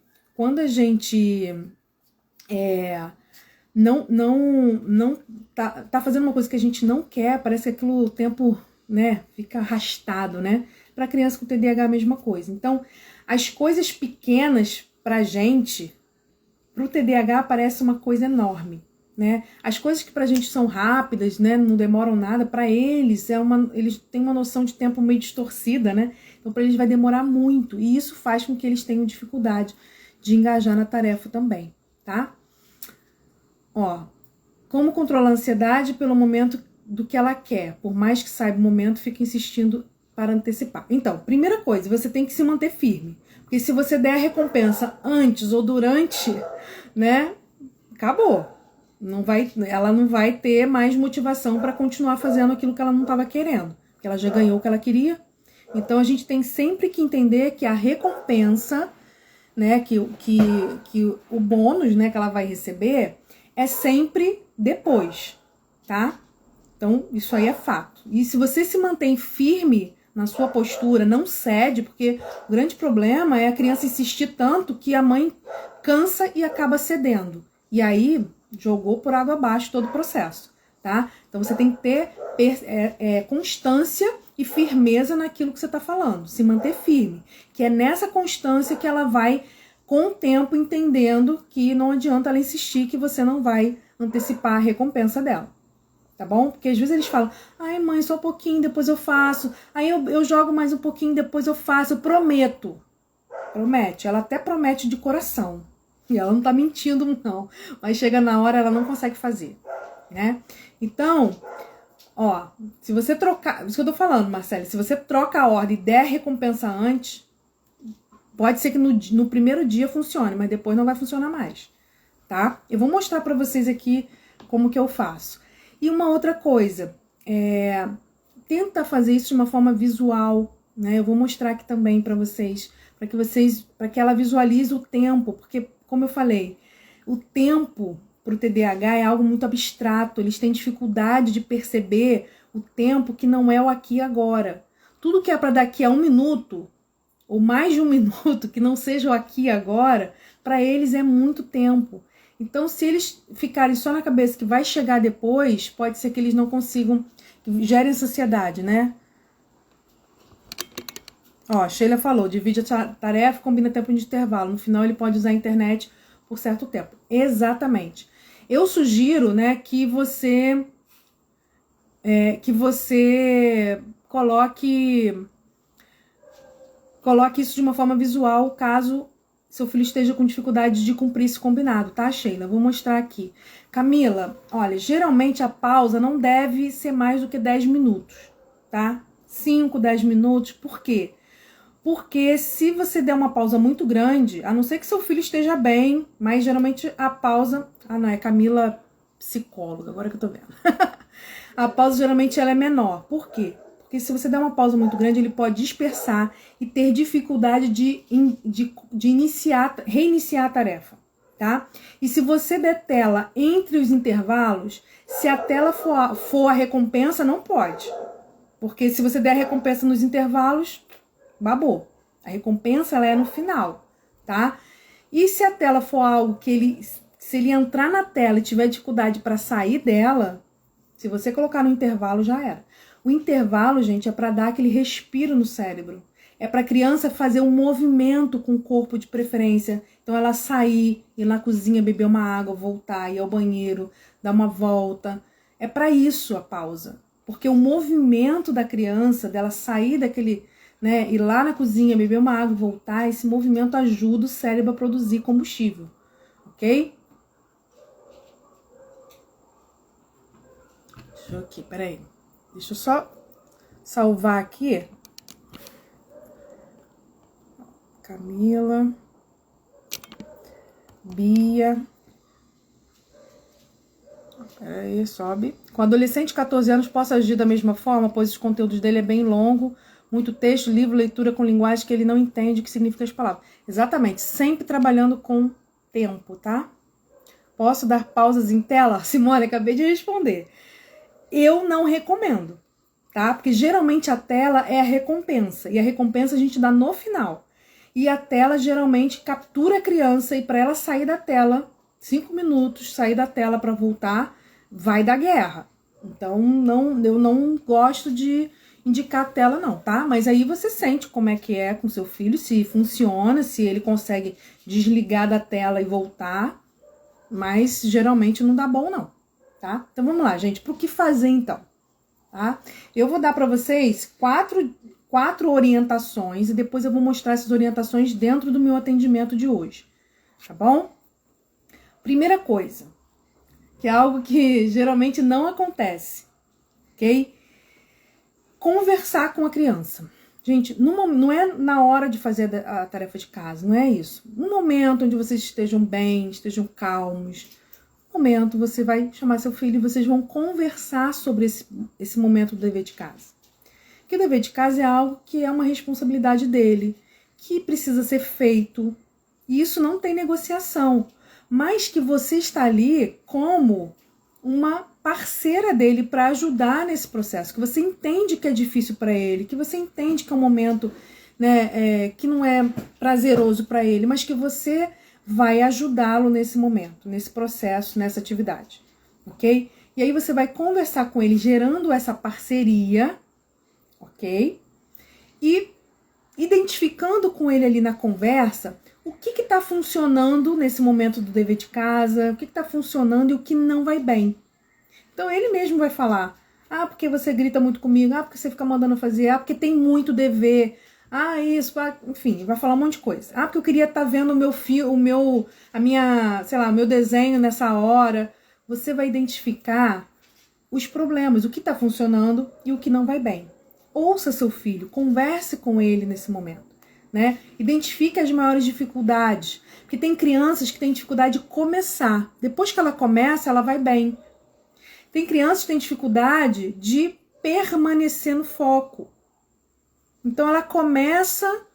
não tá fazendo uma coisa que a gente não quer, parece que aquilo, o tempo, né, fica arrastado, né? Para criança com TDAH, a mesma coisa. Então, as coisas pequenas pra gente, pro TDAH parece uma coisa enorme, né? As coisas que pra gente são rápidas, né, não demoram nada, pra eles eles têm uma noção de tempo meio distorcida, né? Então pra eles vai demorar muito, e isso faz com que eles tenham dificuldade de engajar na tarefa também, tá? Ó, como controlar a ansiedade pelo momento do que ela quer, por mais que saiba o momento, fica insistindo para antecipar. Então, primeira coisa, você tem que se manter firme. Porque se você der a recompensa antes ou durante, né, acabou. Ela não vai ter mais motivação para continuar fazendo aquilo que ela não estava querendo. Porque ela já ganhou o que ela queria. Então, a gente tem sempre que entender que a recompensa, né, que o bônus, né, que ela vai receber é sempre depois, tá? Então, isso aí é fato. E se você se mantém firme na sua postura, não cede, porque o grande problema é a criança insistir tanto que a mãe cansa e acaba cedendo. E aí, jogou por água abaixo todo o processo, tá? Então, você tem que ter constância e firmeza naquilo que você está falando. Se manter firme. Que é nessa constância que ela vai, com o tempo, entendendo que não adianta ela insistir, que você não vai antecipar a recompensa dela. Tá bom? Porque às vezes eles falam, ai mãe, só um pouquinho, depois eu faço. Aí eu jogo mais um pouquinho, depois eu faço. Eu prometo. Promete. Ela até promete de coração. E ela não tá mentindo, não. Mas chega na hora, ela não consegue fazer. Né? Então, ó, se você trocar... Isso que eu tô falando, Marcelo. Se você troca a ordem e der a recompensa antes, pode ser que no primeiro dia funcione, mas depois não vai funcionar mais. Tá? Eu vou mostrar pra vocês aqui como que eu faço. E uma outra coisa, tenta fazer isso de uma forma visual, né? Eu vou mostrar aqui também para vocês, para que ela visualize o tempo, porque, como eu falei, o tempo para o TDAH é algo muito abstrato, eles têm dificuldade de perceber o tempo que não é o aqui e agora. Tudo que é para daqui a 1 minuto, ou mais de 1 minuto, que não seja o aqui e agora, para eles é muito tempo. Então, se eles ficarem só na cabeça que vai chegar depois, pode ser que eles não consigam, que gerem ansiedade, né? Ó, Sheila falou, divide a tarefa, combina tempo de intervalo. No final, ele pode usar a internet por certo tempo. Exatamente. Eu sugiro, né, que você coloque isso de uma forma visual, caso seu filho esteja com dificuldade de cumprir esse combinado, tá, Sheila? Vou mostrar aqui. Camila, olha, geralmente a pausa não deve ser mais do que 10 minutos, tá? 5, 10 minutos, por quê? Porque se você der uma pausa muito grande, a não ser que seu filho esteja bem, mas geralmente a pausa, Ah, não, é Camila psicóloga, agora que eu tô vendo. A pausa geralmente ela é menor. Por quê? Porque se você der uma pausa muito grande, ele pode dispersar e ter dificuldade de reiniciar a tarefa, tá? E se você der tela entre os intervalos, se a tela for a recompensa, não pode. Porque se você der a recompensa nos intervalos, babou. A recompensa ela é no final, tá? E se a tela for algo que se ele entrar na tela e tiver dificuldade para sair dela, se você colocar no intervalo, já era. O intervalo, gente, é para dar aquele respiro no cérebro. É para a criança fazer um movimento com o corpo de preferência. Então, ela sair, ir na cozinha, beber uma água, voltar, ir ao banheiro, dar uma volta. É para isso a pausa. Porque o movimento da criança, dela sair daquele, né, ir lá na cozinha, beber uma água, voltar, esse movimento ajuda o cérebro a produzir combustível. Ok? Deixa eu aqui, peraí. Deixa eu só salvar aqui. Camila. Bia. Peraí, sobe. Com adolescente de 14 anos, posso agir da mesma forma, pois os conteúdos dele é bem longo, muito texto, livro, leitura com linguagem que ele não entende o que significa as palavras. Exatamente, sempre trabalhando com tempo, tá? Posso dar pausas em tela? Simone, acabei de responder. Eu não recomendo, tá? Porque geralmente a tela é a recompensa, e a recompensa a gente dá no final. E a tela geralmente captura a criança, e para ela sair da tela, 5 minutos, sair da tela para voltar, vai dar guerra. Então, eu não gosto de indicar a tela não, tá? Mas aí você sente como é que é com seu filho, se funciona, se ele consegue desligar da tela e voltar, mas geralmente não dá bom não. Tá? Então vamos lá, gente, para o que fazer então? Tá? Eu vou dar para vocês quatro orientações e depois eu vou mostrar essas orientações dentro do meu atendimento de hoje, tá bom? Primeira coisa, que é algo que geralmente não acontece, ok? Conversar com a criança. Gente, não é na hora de fazer a tarefa de casa, não é isso. No momento onde vocês estejam bem, estejam calmos, momento você vai chamar seu filho e vocês vão conversar sobre esse momento do dever de casa. Porque o dever de casa é algo que é uma responsabilidade dele, que precisa ser feito, e isso não tem negociação, mas que você está ali como uma parceira dele para ajudar nesse processo, que você entende que é difícil para ele, que você entende que é um momento, né, que não é prazeroso para ele, mas que você vai ajudá-lo nesse momento, nesse processo, nessa atividade, ok? E aí você vai conversar com ele, gerando essa parceria, ok? E identificando com ele ali na conversa o que está funcionando nesse momento do dever de casa, o que está funcionando e o que não vai bem. Então ele mesmo vai falar, ah, porque você grita muito comigo, ah, porque você fica mandando fazer, ah, porque tem muito dever, ah, isso, enfim, vai falar um monte de coisa. Ah, porque eu queria estar vendo o meu desenho nessa hora. Você vai identificar os problemas, o que está funcionando e o que não vai bem. Ouça seu filho, converse com ele nesse momento, né? Identifique as maiores dificuldades, porque tem crianças que têm dificuldade de começar. Depois que ela começa, ela vai bem. Tem crianças que têm dificuldade de permanecer no foco. Então ela começa,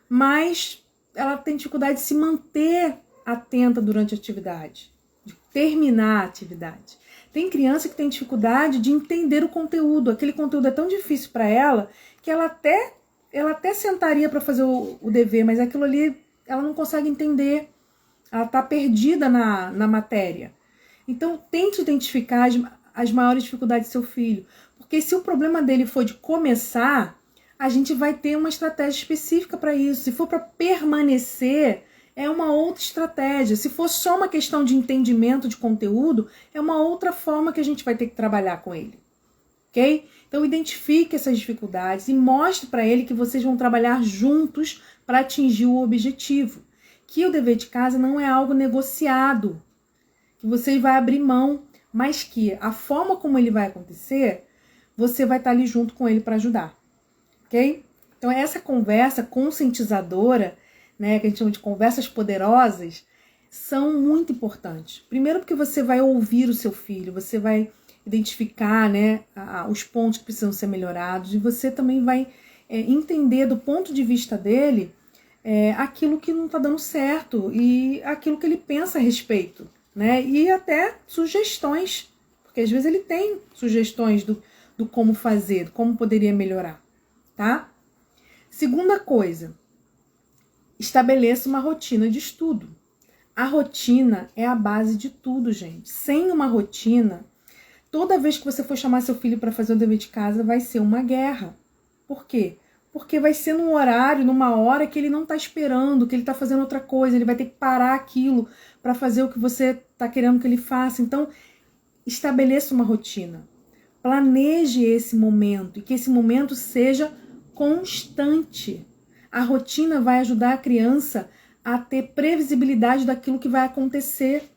mas ela tem dificuldade de se manter atenta durante a atividade, de terminar a atividade. Tem criança que tem dificuldade de entender o conteúdo. Aquele conteúdo é tão difícil para ela que ela até sentaria para fazer o dever, mas aquilo ali ela não consegue entender. Ela está perdida na matéria. Então tente identificar as maiores dificuldades do seu filho. Porque se o problema dele for de começar, a gente vai ter uma estratégia específica para isso. Se for para permanecer, é uma outra estratégia. Se for só uma questão de entendimento de conteúdo, é uma outra forma que a gente vai ter que trabalhar com ele. Ok? Então identifique essas dificuldades e mostre para ele que vocês vão trabalhar juntos para atingir o objetivo. Que o dever de casa não é algo negociado, que você vai abrir mão, mas que a forma como ele vai acontecer, você vai estar ali junto com ele para ajudar. Ok? Então, essa conversa conscientizadora, né, que a gente chama de conversas poderosas, são muito importantes. Primeiro porque você vai ouvir o seu filho, você vai identificar, né, os pontos que precisam ser melhorados, e você também vai entender do ponto de vista dele aquilo que não está dando certo e aquilo que ele pensa a respeito, né? E até sugestões, porque às vezes ele tem sugestões do como fazer, do como poderia melhorar, tá? Segunda coisa, estabeleça uma rotina de estudo. A rotina é a base de tudo, gente. Sem uma rotina, toda vez que você for chamar seu filho para fazer o dever de casa, vai ser uma guerra. Por quê? Porque vai ser num horário, numa hora que ele não está esperando, que ele está fazendo outra coisa, ele vai ter que parar aquilo para fazer o que você está querendo que ele faça. Então, estabeleça uma rotina. Planeje esse momento e que esse momento seja constante. A rotina vai ajudar a criança a ter previsibilidade daquilo que vai acontecer.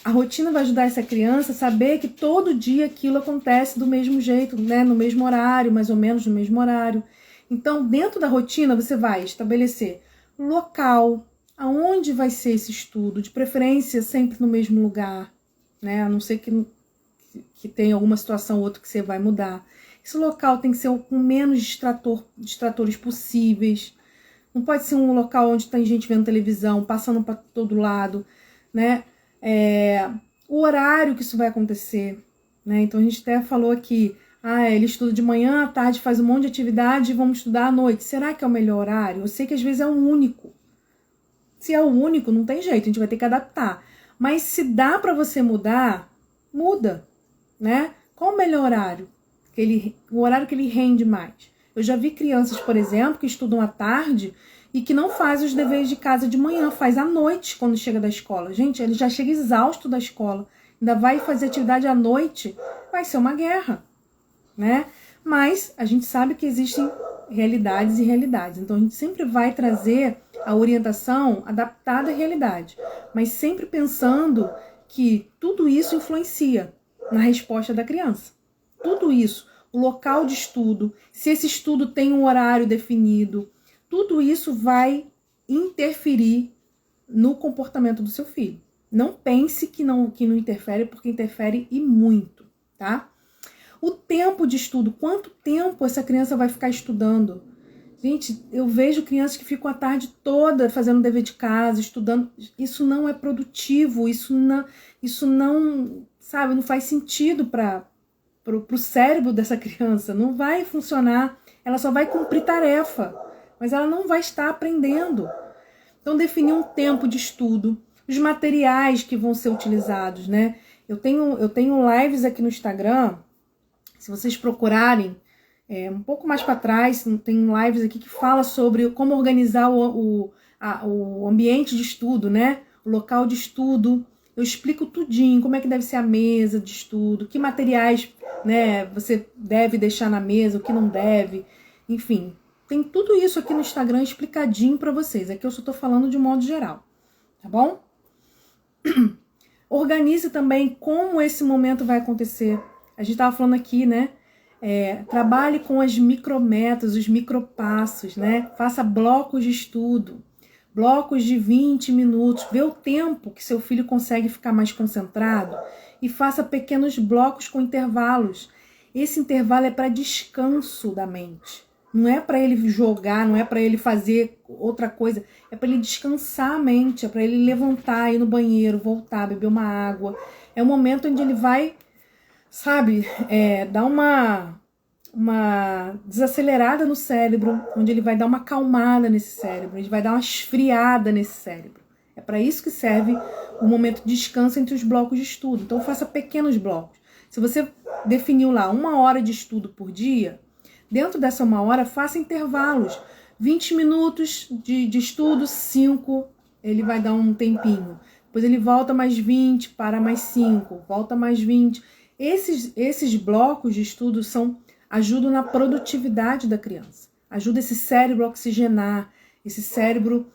A rotina vai ajudar essa criança a saber que todo dia aquilo acontece do mesmo jeito, né? No mesmo horário, mais ou menos no mesmo horário. Então, dentro da rotina, você vai estabelecer local, aonde vai ser esse estudo, de preferência sempre no mesmo lugar, né? A não ser que tenha alguma situação ou outra que você vai mudar. Esse local tem que ser com menos distratores possíveis. Não pode ser um local onde tem gente vendo televisão, passando para todo lado, né? O horário que isso vai acontecer, né? Então a gente até falou aqui, ele estuda de manhã, à tarde faz um monte de atividade e vamos estudar à noite. Será que é o melhor horário? Eu sei que às vezes é o único. Se é o único, não tem jeito, a gente vai ter que adaptar. Mas se dá para você mudar, muda, né? Qual o melhor horário? O horário que ele rende mais. Eu já vi crianças, por exemplo, que estudam à tarde e que não faz os deveres de casa de manhã, faz à noite quando chega da escola. Gente, ele já chega exausto da escola, ainda vai fazer atividade à noite, vai ser uma guerra, né? Mas a gente sabe que existem realidades e realidades, então a gente sempre vai trazer a orientação adaptada à realidade, mas sempre pensando que tudo isso influencia na resposta da criança. Tudo isso, o local de estudo, se esse estudo tem um horário definido, tudo isso vai interferir no comportamento do seu filho. Não pense que não interfere, porque interfere e muito, tá? O tempo de estudo, quanto tempo essa criança vai ficar estudando? Gente, eu vejo crianças que ficam a tarde toda fazendo dever de casa, estudando. Isso não é produtivo, isso não, sabe, não faz sentido para o cérebro dessa criança. Não vai funcionar, ela só vai cumprir tarefa, mas ela não vai estar aprendendo. Então, definir um tempo de estudo, os materiais que vão ser utilizados, né? Eu tenho lives aqui no Instagram, se vocês procurarem, um pouco mais para trás, tem lives aqui que fala sobre como organizar o ambiente de estudo, né? O local de estudo. Eu explico tudinho, como é que deve ser a mesa de estudo, que materiais, né, você deve deixar na mesa, o que não deve, enfim. Tem tudo isso aqui no Instagram explicadinho para vocês. Aqui eu só tô falando de um modo geral, tá bom? Organize também como esse momento vai acontecer. A gente tava falando aqui, né? Trabalhe com as micrometas, os micropassos, né? Faça blocos de estudo, blocos de 20 minutos. Vê o tempo que seu filho consegue ficar mais concentrado e faça pequenos blocos com intervalos. Esse intervalo é para descanso da mente. Não é para ele jogar, não é para ele fazer outra coisa. É para ele descansar a mente, é para ele levantar, ir no banheiro, voltar, beber uma água. É o momento onde ele vai, sabe, dar uma desacelerada no cérebro, onde ele vai dar uma acalmada nesse cérebro, ele vai dar uma esfriada nesse cérebro. É para isso que serve o momento de descanso entre os blocos de estudo. Então faça pequenos blocos. Se você definiu lá 1 hora de estudo por dia, dentro dessa 1 hora, faça intervalos. 20 minutos de estudo, 5, ele vai dar um tempinho. Depois ele volta mais 20, para mais 5, volta mais 20. Esses blocos de estudo ajudam na produtividade da criança. Ajuda esse cérebro a oxigenar, esse cérebro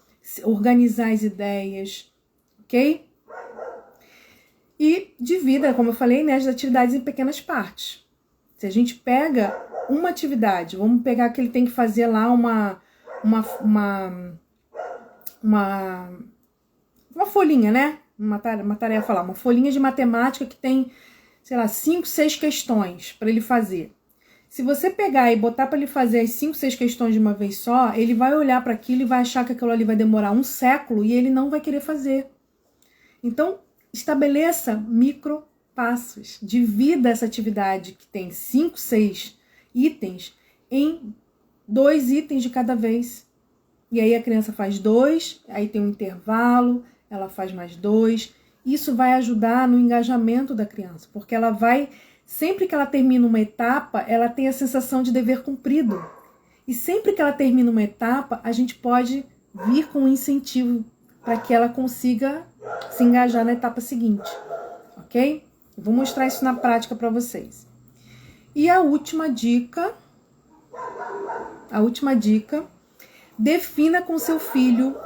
a organizar as ideias, ok? E divida, como eu falei, né, as atividades em pequenas partes. Se a gente pega uma atividade, vamos pegar que ele tem que fazer lá uma folhinha, né? Uma tarefa lá, uma folhinha de matemática que tem, sei lá, 5, 6 questões para ele fazer. Se você pegar e botar para ele fazer as 5, 6 questões de uma vez só, ele vai olhar para aquilo e vai achar que aquilo ali vai demorar um século e ele não vai querer fazer. Então, estabeleça micro passos. Divida essa atividade que tem 5, 6 itens em 2 itens de cada vez. E aí a criança faz 2, aí tem um intervalo, ela faz mais 2. Isso vai ajudar no engajamento da criança, porque ela vai, sempre que ela termina uma etapa, ela tem a sensação de dever cumprido. E sempre que ela termina uma etapa, a gente pode vir com um incentivo para que ela consiga se engajar na etapa seguinte, ok? Eu vou mostrar isso na prática para vocês. E a última dica, defina com seu filho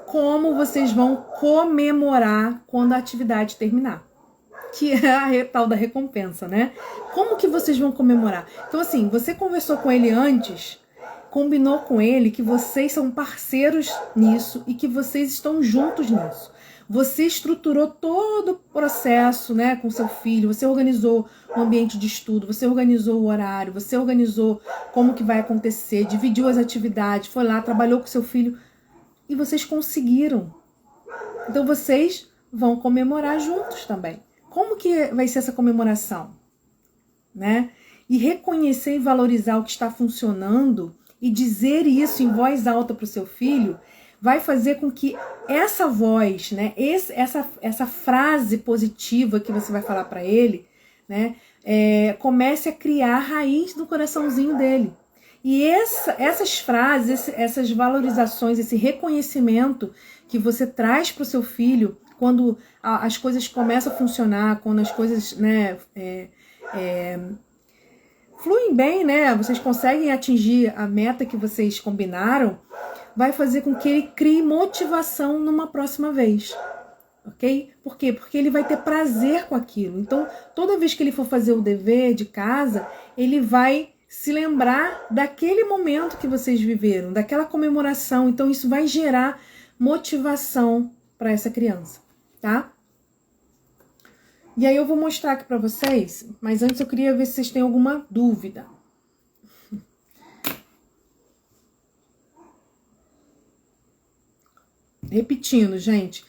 como vocês vão comemorar quando a atividade terminar. Que é a tal da recompensa, né? Como que vocês vão comemorar? Então, assim, você conversou com ele antes, combinou com ele que vocês são parceiros nisso e que vocês estão juntos nisso. Você estruturou todo o processo, né, com seu filho, você organizou o ambiente de estudo, você organizou o horário, você organizou como que vai acontecer, dividiu as atividades, foi lá, trabalhou com seu filho e vocês conseguiram. Então vocês vão comemorar juntos também. Como que vai ser essa comemoração? Né? E reconhecer e valorizar o que está funcionando e dizer isso em voz alta para o seu filho vai fazer com que essa voz, né, essa frase positiva que você vai falar para ele, né, comece a criar raiz no coraçãozinho dele. E essas frases, essas valorizações, esse reconhecimento que você traz para o seu filho quando as coisas começam a funcionar, quando as coisas, né, fluem bem, né, vocês conseguem atingir a meta que vocês combinaram, vai fazer com que ele crie motivação numa próxima vez, ok? Por quê? Porque ele vai ter prazer com aquilo. Então, toda vez que ele for fazer o dever de casa, ele vai se lembrar daquele momento que vocês viveram, daquela comemoração. Então, isso vai gerar motivação para essa criança, tá? E aí eu vou mostrar aqui para vocês, mas antes eu queria ver se vocês têm alguma dúvida. Repetindo, gente,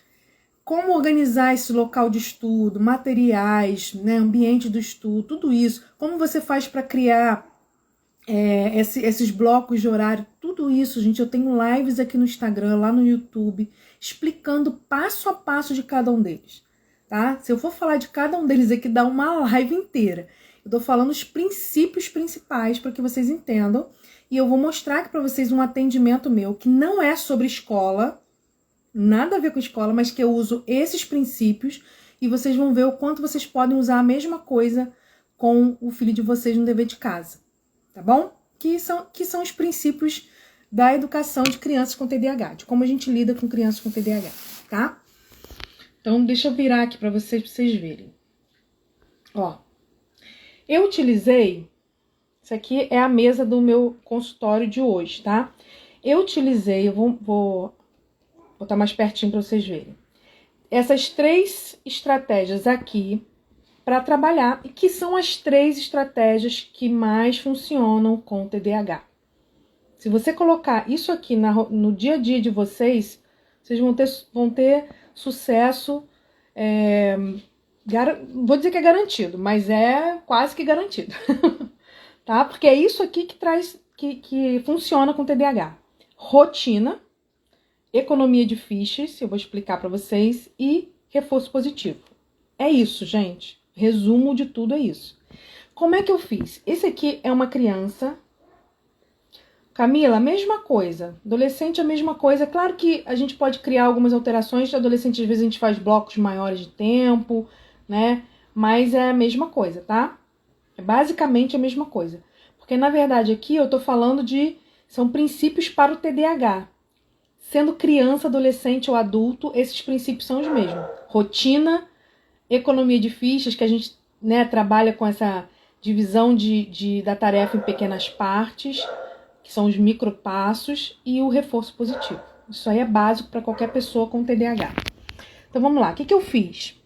como organizar esse local de estudo, materiais, né, ambiente do estudo, tudo isso, como você faz para criar esses blocos de horário, tudo isso, gente, eu tenho lives aqui no Instagram, lá no YouTube, explicando passo a passo de cada um deles, tá? Se eu for falar de cada um deles aqui, dá uma live inteira. Eu tô falando os princípios principais para que vocês entendam, e eu vou mostrar aqui para vocês um atendimento meu, que não é sobre escola, nada a ver com escola, mas que eu uso esses princípios e vocês vão ver o quanto vocês podem usar a mesma coisa com o filho de vocês no dever de casa, tá bom? Que são os princípios da educação de crianças com TDAH, de como a gente lida com crianças com TDAH, tá? Então, deixa eu virar aqui para vocês verem. Ó, eu utilizei, isso aqui é a mesa do meu consultório de hoje, tá? Eu utilizei, eu vou botar mais pertinho para vocês verem. Essas 3 estratégias aqui para trabalhar, e que são as 3 estratégias que mais funcionam com o TDAH. Se você colocar isso aqui no dia a dia de vocês, vocês vão ter sucesso, vou dizer que é garantido, mas é quase que garantido, tá? Porque é isso aqui que funciona com o TDAH. Rotina, economia de fichas, eu vou explicar para vocês, e reforço positivo. É isso, gente. Resumo de tudo é isso. Como é que eu fiz? Esse aqui é uma criança. Camila, a mesma coisa. Adolescente, a mesma coisa. Claro que a gente pode criar algumas alterações. De adolescente, às vezes, a gente faz blocos maiores de tempo, né? Mas é a mesma coisa, tá? É basicamente a mesma coisa. Porque, na verdade, aqui eu tô falando são princípios para o TDAH. Sendo criança, adolescente ou adulto, esses princípios são os mesmos. Rotina, economia de fichas, que a gente, né, trabalha com essa divisão da tarefa em pequenas partes, que são os micropassos, e o reforço positivo. Isso aí é básico para qualquer pessoa com TDAH. Então vamos lá, o que eu fiz?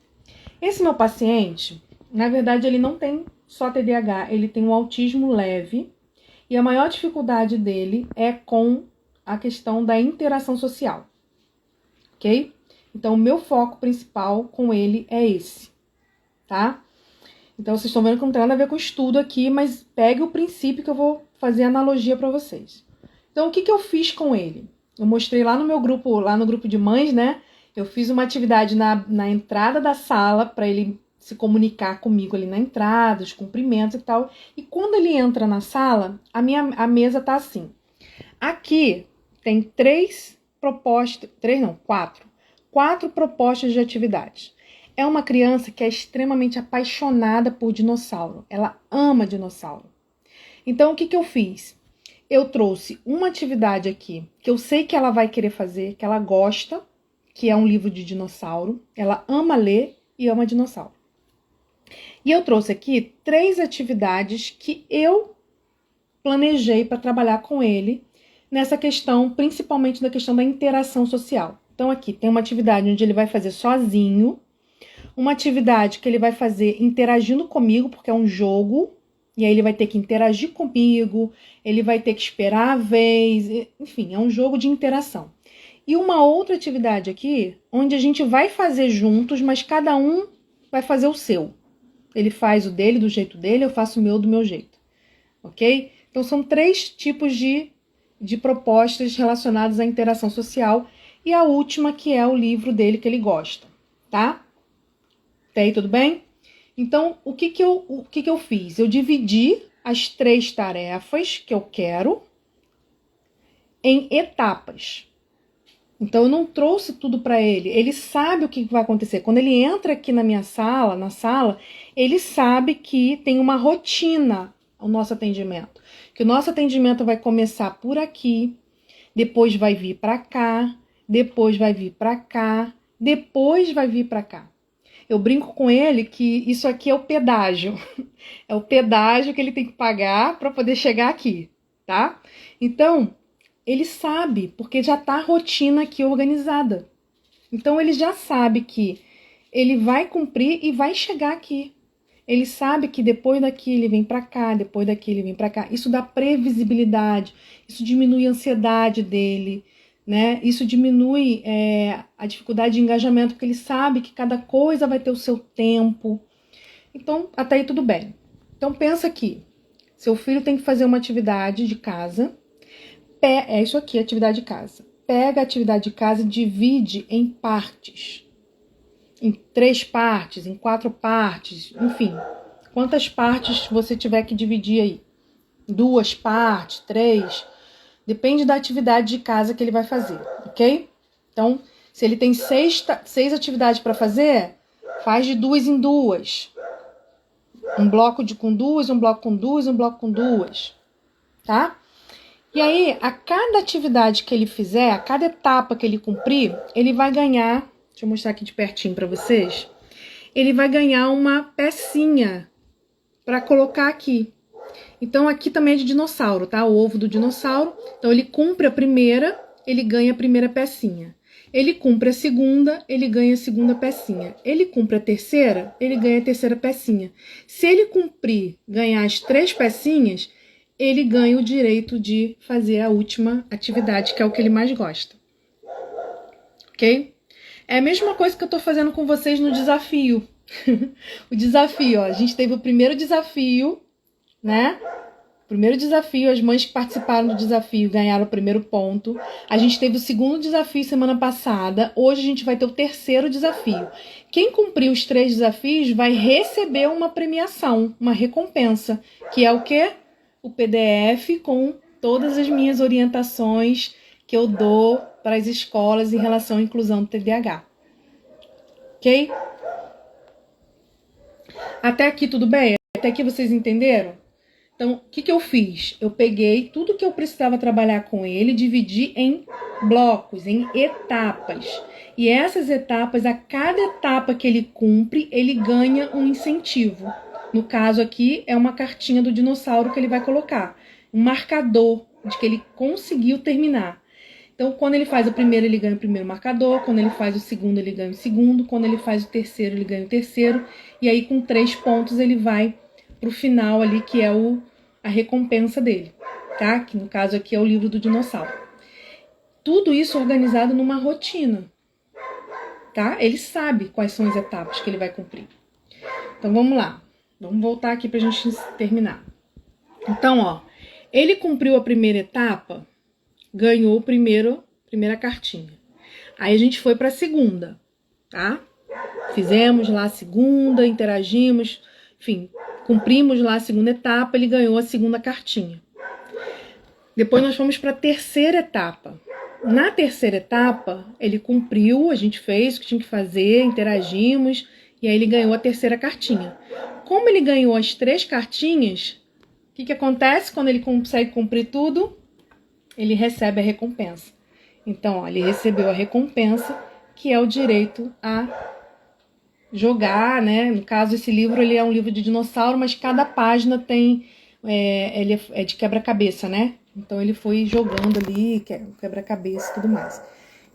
Esse meu paciente, na verdade, ele não tem só TDAH, ele tem um autismo leve e a maior dificuldade dele é com a questão da interação social, ok? Então o meu foco principal com ele é esse, tá? Então vocês estão vendo que não tem nada a ver com estudo aqui, mas pegue o princípio que eu vou fazer analogia para vocês. Então o que eu fiz com ele? Eu mostrei lá no meu grupo, lá no grupo de mães, né? Eu fiz uma atividade na entrada da sala para ele se comunicar comigo ali na entrada, os cumprimentos e tal. E quando ele entra na sala, a mesa tá assim. Aqui tem quatro propostas de atividades. É uma criança que é extremamente apaixonada por dinossauro. Ela ama dinossauro. Então, o que eu fiz? Eu trouxe uma atividade aqui que eu sei que ela vai querer fazer, que ela gosta, que é um livro de dinossauro. Ela ama ler e ama dinossauro. E eu trouxe aqui 3 atividades que eu planejei para trabalhar com ele nessa questão, principalmente da questão da interação social. Então aqui tem uma atividade onde ele vai fazer sozinho, uma atividade que ele vai fazer interagindo comigo, porque é um jogo, e aí ele vai ter que interagir comigo, ele vai ter que esperar a vez, enfim, é um jogo de interação. E uma outra atividade aqui, onde a gente vai fazer juntos, mas cada um vai fazer o seu. Ele faz o dele do jeito dele, eu faço o meu do meu jeito, ok? Então são 3 tipos de propostas relacionadas à interação social e a última que é o livro dele que ele gosta, tá? Até aí tudo bem? Então, o que eu fiz? Eu dividi as 3 tarefas que eu quero em etapas. Então, eu não trouxe tudo para ele. Ele sabe o que vai acontecer. Quando ele entra aqui na sala, ele sabe que tem uma rotina o nosso atendimento. Que o nosso atendimento vai começar por aqui, depois vai vir para cá, depois vai vir para cá, depois vai vir para cá. Eu brinco com ele que isso aqui é o pedágio. É o pedágio que ele tem que pagar para poder chegar aqui, tá? Então, ele sabe, porque já tá a rotina aqui organizada. Então, ele já sabe que ele vai cumprir e vai chegar aqui. Ele sabe que depois daqui ele vem para cá, depois daqui ele vem para cá. Isso dá previsibilidade, isso diminui a ansiedade dele, né? Isso diminui a dificuldade de engajamento, porque ele sabe que cada coisa vai ter o seu tempo. Então, até aí tudo bem. Então, pensa aqui. Seu filho tem que fazer uma atividade de casa. É isso aqui, atividade de casa. Pega a atividade de casa e divide em partes. Em 3 partes, em 4 partes, enfim. Quantas partes você tiver que dividir aí? 2 partes, 3. Depende da atividade de casa que ele vai fazer, ok? Então, se ele tem 6 atividades para fazer, faz de 2 em 2. Um bloco com 2, um bloco com 2, um bloco com 2, tá? E aí, a cada atividade que ele fizer, a cada etapa que ele cumprir, ele vai ganhar, deixa eu mostrar aqui de pertinho para vocês, ele vai ganhar uma pecinha para colocar aqui. Então, aqui também é de dinossauro, tá? O ovo do dinossauro. Então, ele cumpre a primeira, ele ganha a primeira pecinha. Ele cumpre a segunda, ele ganha a segunda pecinha. Ele cumpre a terceira, ele ganha a terceira pecinha. Se ele cumprir, ganhar as 3 pecinhas, ele ganha o direito de fazer a última atividade, que é o que ele mais gosta. Ok? É a mesma coisa que eu tô fazendo com vocês no desafio. O desafio, ó, a gente teve o primeiro desafio, né? Primeiro desafio, as mães que participaram do desafio ganharam o primeiro ponto. A gente teve o segundo desafio semana passada. Hoje a gente vai ter o terceiro desafio. Quem cumprir os 3 desafios vai receber uma premiação, uma recompensa, que é o quê? O PDF com todas as minhas orientações que eu dou para as escolas em relação à inclusão do TDAH. Ok? Até aqui tudo bem? Até aqui vocês entenderam? Então, o que eu fiz? Eu peguei tudo que eu precisava trabalhar com ele, dividi em blocos, em etapas. E essas etapas, a cada etapa que ele cumpre, ele ganha um incentivo. No caso aqui, é uma cartinha do dinossauro que ele vai colocar. Um marcador de que ele conseguiu terminar. Então, quando ele faz o primeiro, ele ganha o primeiro marcador. Quando ele faz o segundo, ele ganha o segundo. Quando ele faz o terceiro, ele ganha o terceiro. E aí, com 3 pontos, ele vai pro final ali, que é a recompensa dele, tá? Que no caso aqui é o livro do dinossauro. Tudo isso organizado numa rotina, tá? Ele sabe quais são as etapas que ele vai cumprir. Então, vamos lá. Vamos voltar aqui pra gente terminar. Então, ó, ele cumpriu a primeira etapa, ganhou a primeira cartinha. Aí a gente foi pra segunda, tá? Fizemos lá a segunda, interagimos, enfim, cumprimos lá a segunda etapa, ele ganhou a segunda cartinha. Depois nós fomos para a terceira etapa. Na terceira etapa, ele cumpriu, a gente fez o que tinha que fazer, interagimos, e aí ele ganhou a terceira cartinha. Como ele ganhou as 3 cartinhas, o que acontece quando ele consegue cumprir tudo? Ele recebe a recompensa. Então, ó, ele recebeu a recompensa, que é o direito a jogar, né? No caso, esse livro ele é um livro de dinossauro, mas cada página tem... ele é de quebra-cabeça, né? Então, ele foi jogando ali, quebra-cabeça e tudo mais.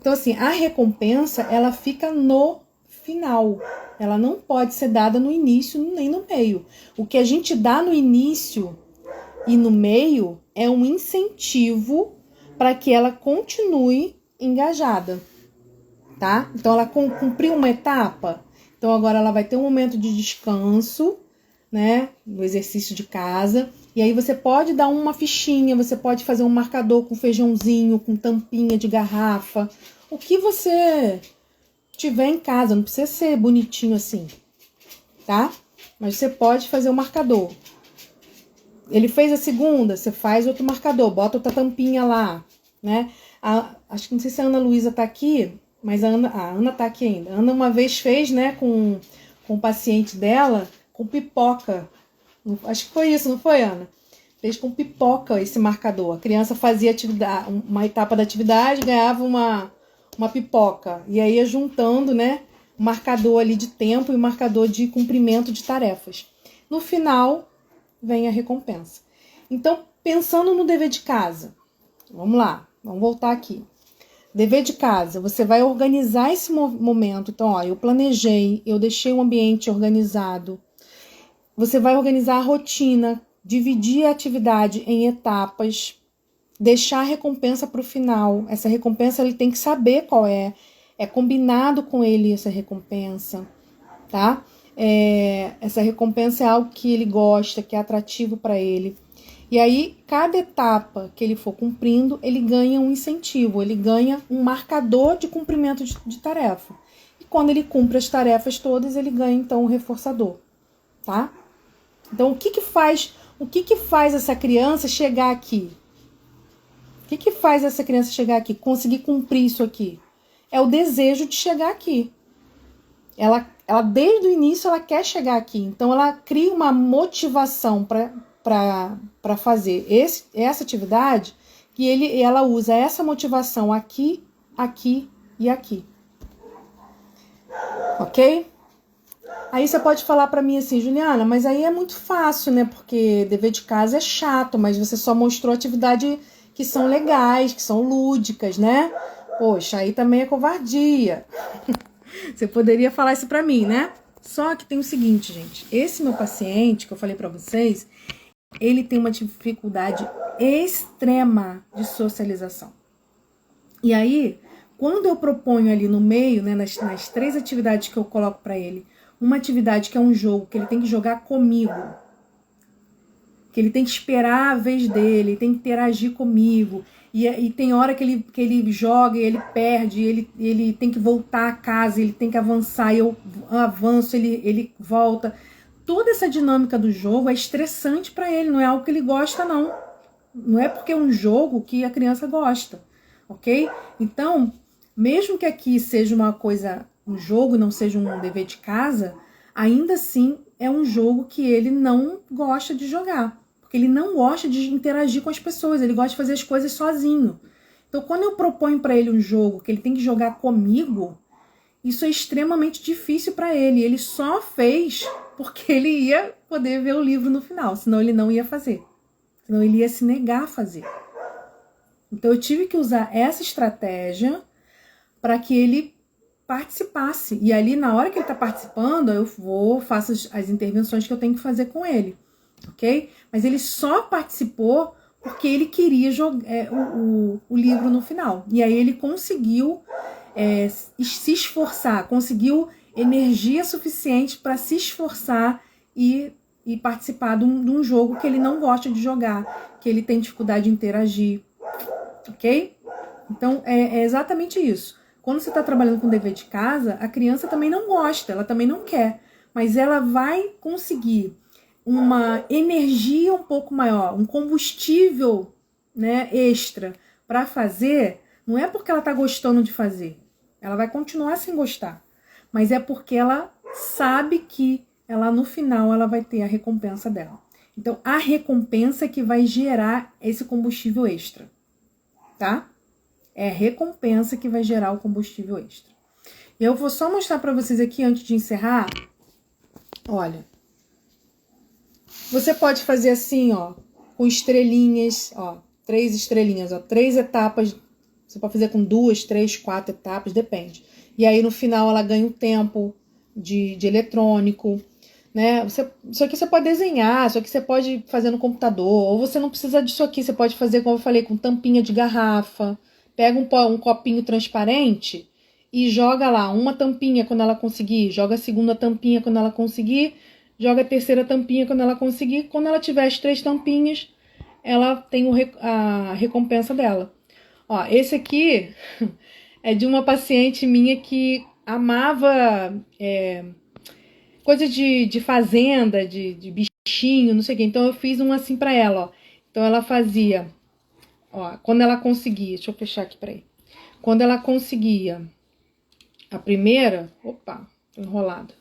Então, assim, a recompensa, ela fica no final. Ela não pode ser dada no início nem no meio. O que a gente dá no início e no meio é um incentivo para que ela continue engajada, tá? Então, ela cumpriu uma etapa. Então, agora ela vai ter um momento de descanso, né? No exercício de casa. E aí você pode dar uma fichinha, você pode fazer um marcador com feijãozinho, com tampinha de garrafa. O que você tiver em casa, não precisa ser bonitinho assim, tá? Mas você pode fazer o marcador. Ele fez a segunda, você faz outro marcador, bota outra tampinha lá, né? Acho que não sei se a Ana Luísa tá aqui, mas a Ana tá aqui ainda. A Ana uma vez fez, né, com o paciente dela, com pipoca. Acho que foi isso, não foi, Ana? Fez com pipoca esse marcador. A criança fazia uma etapa da atividade, ganhava uma pipoca. E aí ia juntando, né, o marcador ali de tempo e o marcador de cumprimento de tarefas. No final, vem a recompensa. Então, pensando no dever de casa, vamos lá, vamos voltar aqui. Dever de casa, você vai organizar esse momento. Então, ó, eu planejei, eu deixei o ambiente organizado. Você vai organizar a rotina, dividir a atividade em etapas, deixar a recompensa para o final. Essa recompensa ele tem que saber qual é combinado com ele essa recompensa, tá? Essa recompensa é algo que ele gosta, que é atrativo para ele. E aí, cada etapa que ele for cumprindo, ele ganha um incentivo, ele ganha um marcador de cumprimento de tarefa. E quando ele cumpre as tarefas todas, ele ganha, então, um reforçador, tá? Então, o que faz essa criança chegar aqui? O que faz essa criança chegar aqui? Conseguir cumprir isso aqui? É o desejo de chegar aqui. Ela desde o início, ela quer chegar aqui. Então, ela cria uma motivação para fazer essa atividade e ela usa essa motivação aqui, aqui e aqui. Ok? Aí você pode falar para mim assim, Juliana, mas aí é muito fácil, né? Porque dever de casa é chato, mas você só mostrou atividade que são legais, que são lúdicas, né? Poxa, aí também é covardia. Você poderia falar isso pra mim, né? Só que tem o seguinte, gente. Esse meu paciente, que eu falei pra vocês, ele tem uma dificuldade extrema de socialização. E aí, quando eu proponho ali no meio, né, nas 3 atividades que eu coloco pra ele, uma atividade que é um jogo, que ele tem que jogar comigo, que ele tem que esperar a vez dele, ele tem que interagir comigo, e tem hora que ele joga e ele perde, ele tem que voltar a casa, ele tem que avançar, eu avanço, ele volta. Toda essa dinâmica do jogo é estressante para ele, não é algo que ele gosta, não. Não é porque é um jogo que a criança gosta, ok? Então, mesmo que aqui seja uma coisa, um jogo, não seja um dever de casa, ainda assim é um jogo que ele não gosta de jogar. Porque ele não gosta de interagir com as pessoas, ele gosta de fazer as coisas sozinho. Então, quando eu proponho para ele um jogo que ele tem que jogar comigo, isso é extremamente difícil para ele. Ele só fez porque ele ia poder ver o livro no final, senão ele não ia fazer. Senão ele ia se negar a fazer. Então eu tive que usar essa estratégia para que ele participasse. E ali, na hora que ele está participando, eu faço as intervenções que eu tenho que fazer com ele, ok? Mas ele só participou porque ele queria jogar o livro no final. E aí ele conseguiu se esforçar, conseguiu energia suficiente para se esforçar e participar de um jogo que ele não gosta de jogar, que ele tem dificuldade de interagir, ok? Então, é exatamente isso. Quando você está trabalhando com dever de casa, a criança também não gosta, ela também não quer, mas ela vai conseguir uma energia um pouco maior, um combustível, né, extra para fazer, não é porque ela está gostando de fazer, ela vai continuar sem gostar, mas é porque ela sabe que ela no final ela vai ter a recompensa dela. Então, a recompensa é que vai gerar esse combustível extra, tá? É a recompensa que vai gerar o combustível extra. Eu vou só mostrar para vocês aqui antes de encerrar. Olha, você pode fazer assim, ó, com estrelinhas, ó, 3 estrelinhas, ó, 3 etapas. Você pode fazer com 2, 3, 4 etapas, depende. E aí no final ela ganha um tempo de eletrônico, né? Isso aqui você pode desenhar, isso aqui você pode fazer no computador, ou você não precisa disso aqui, você pode fazer, como eu falei, com tampinha de garrafa. Pega um copinho transparente e joga lá uma tampinha quando ela conseguir, joga a segunda tampinha quando ela conseguir, joga a terceira tampinha quando ela conseguir. Quando ela tiver as 3 tampinhas, ela tem a recompensa dela. Ó, esse aqui é de uma paciente minha que amava coisa de fazenda, de bichinho, não sei o quê. Então eu fiz um assim pra ela, ó. Então ela fazia, ó, quando ela conseguia, deixa eu fechar aqui, peraí. Quando ela conseguia a primeira, opa, tô enrolada.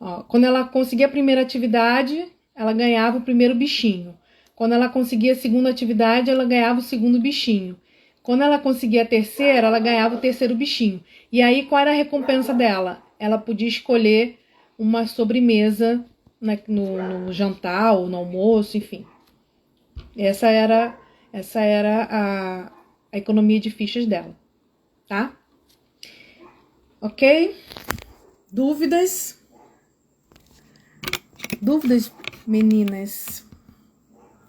Ó, quando ela conseguia a primeira atividade, ela ganhava o primeiro bichinho. Quando ela conseguia a segunda atividade, ela ganhava o segundo bichinho. Quando ela conseguia a terceira, ela ganhava o terceiro bichinho. E aí, qual era a recompensa dela? Ela podia escolher uma sobremesa no jantar ou no almoço, enfim. Essa era a economia de fichas dela, tá? Ok? Dúvidas? Dúvidas, meninas?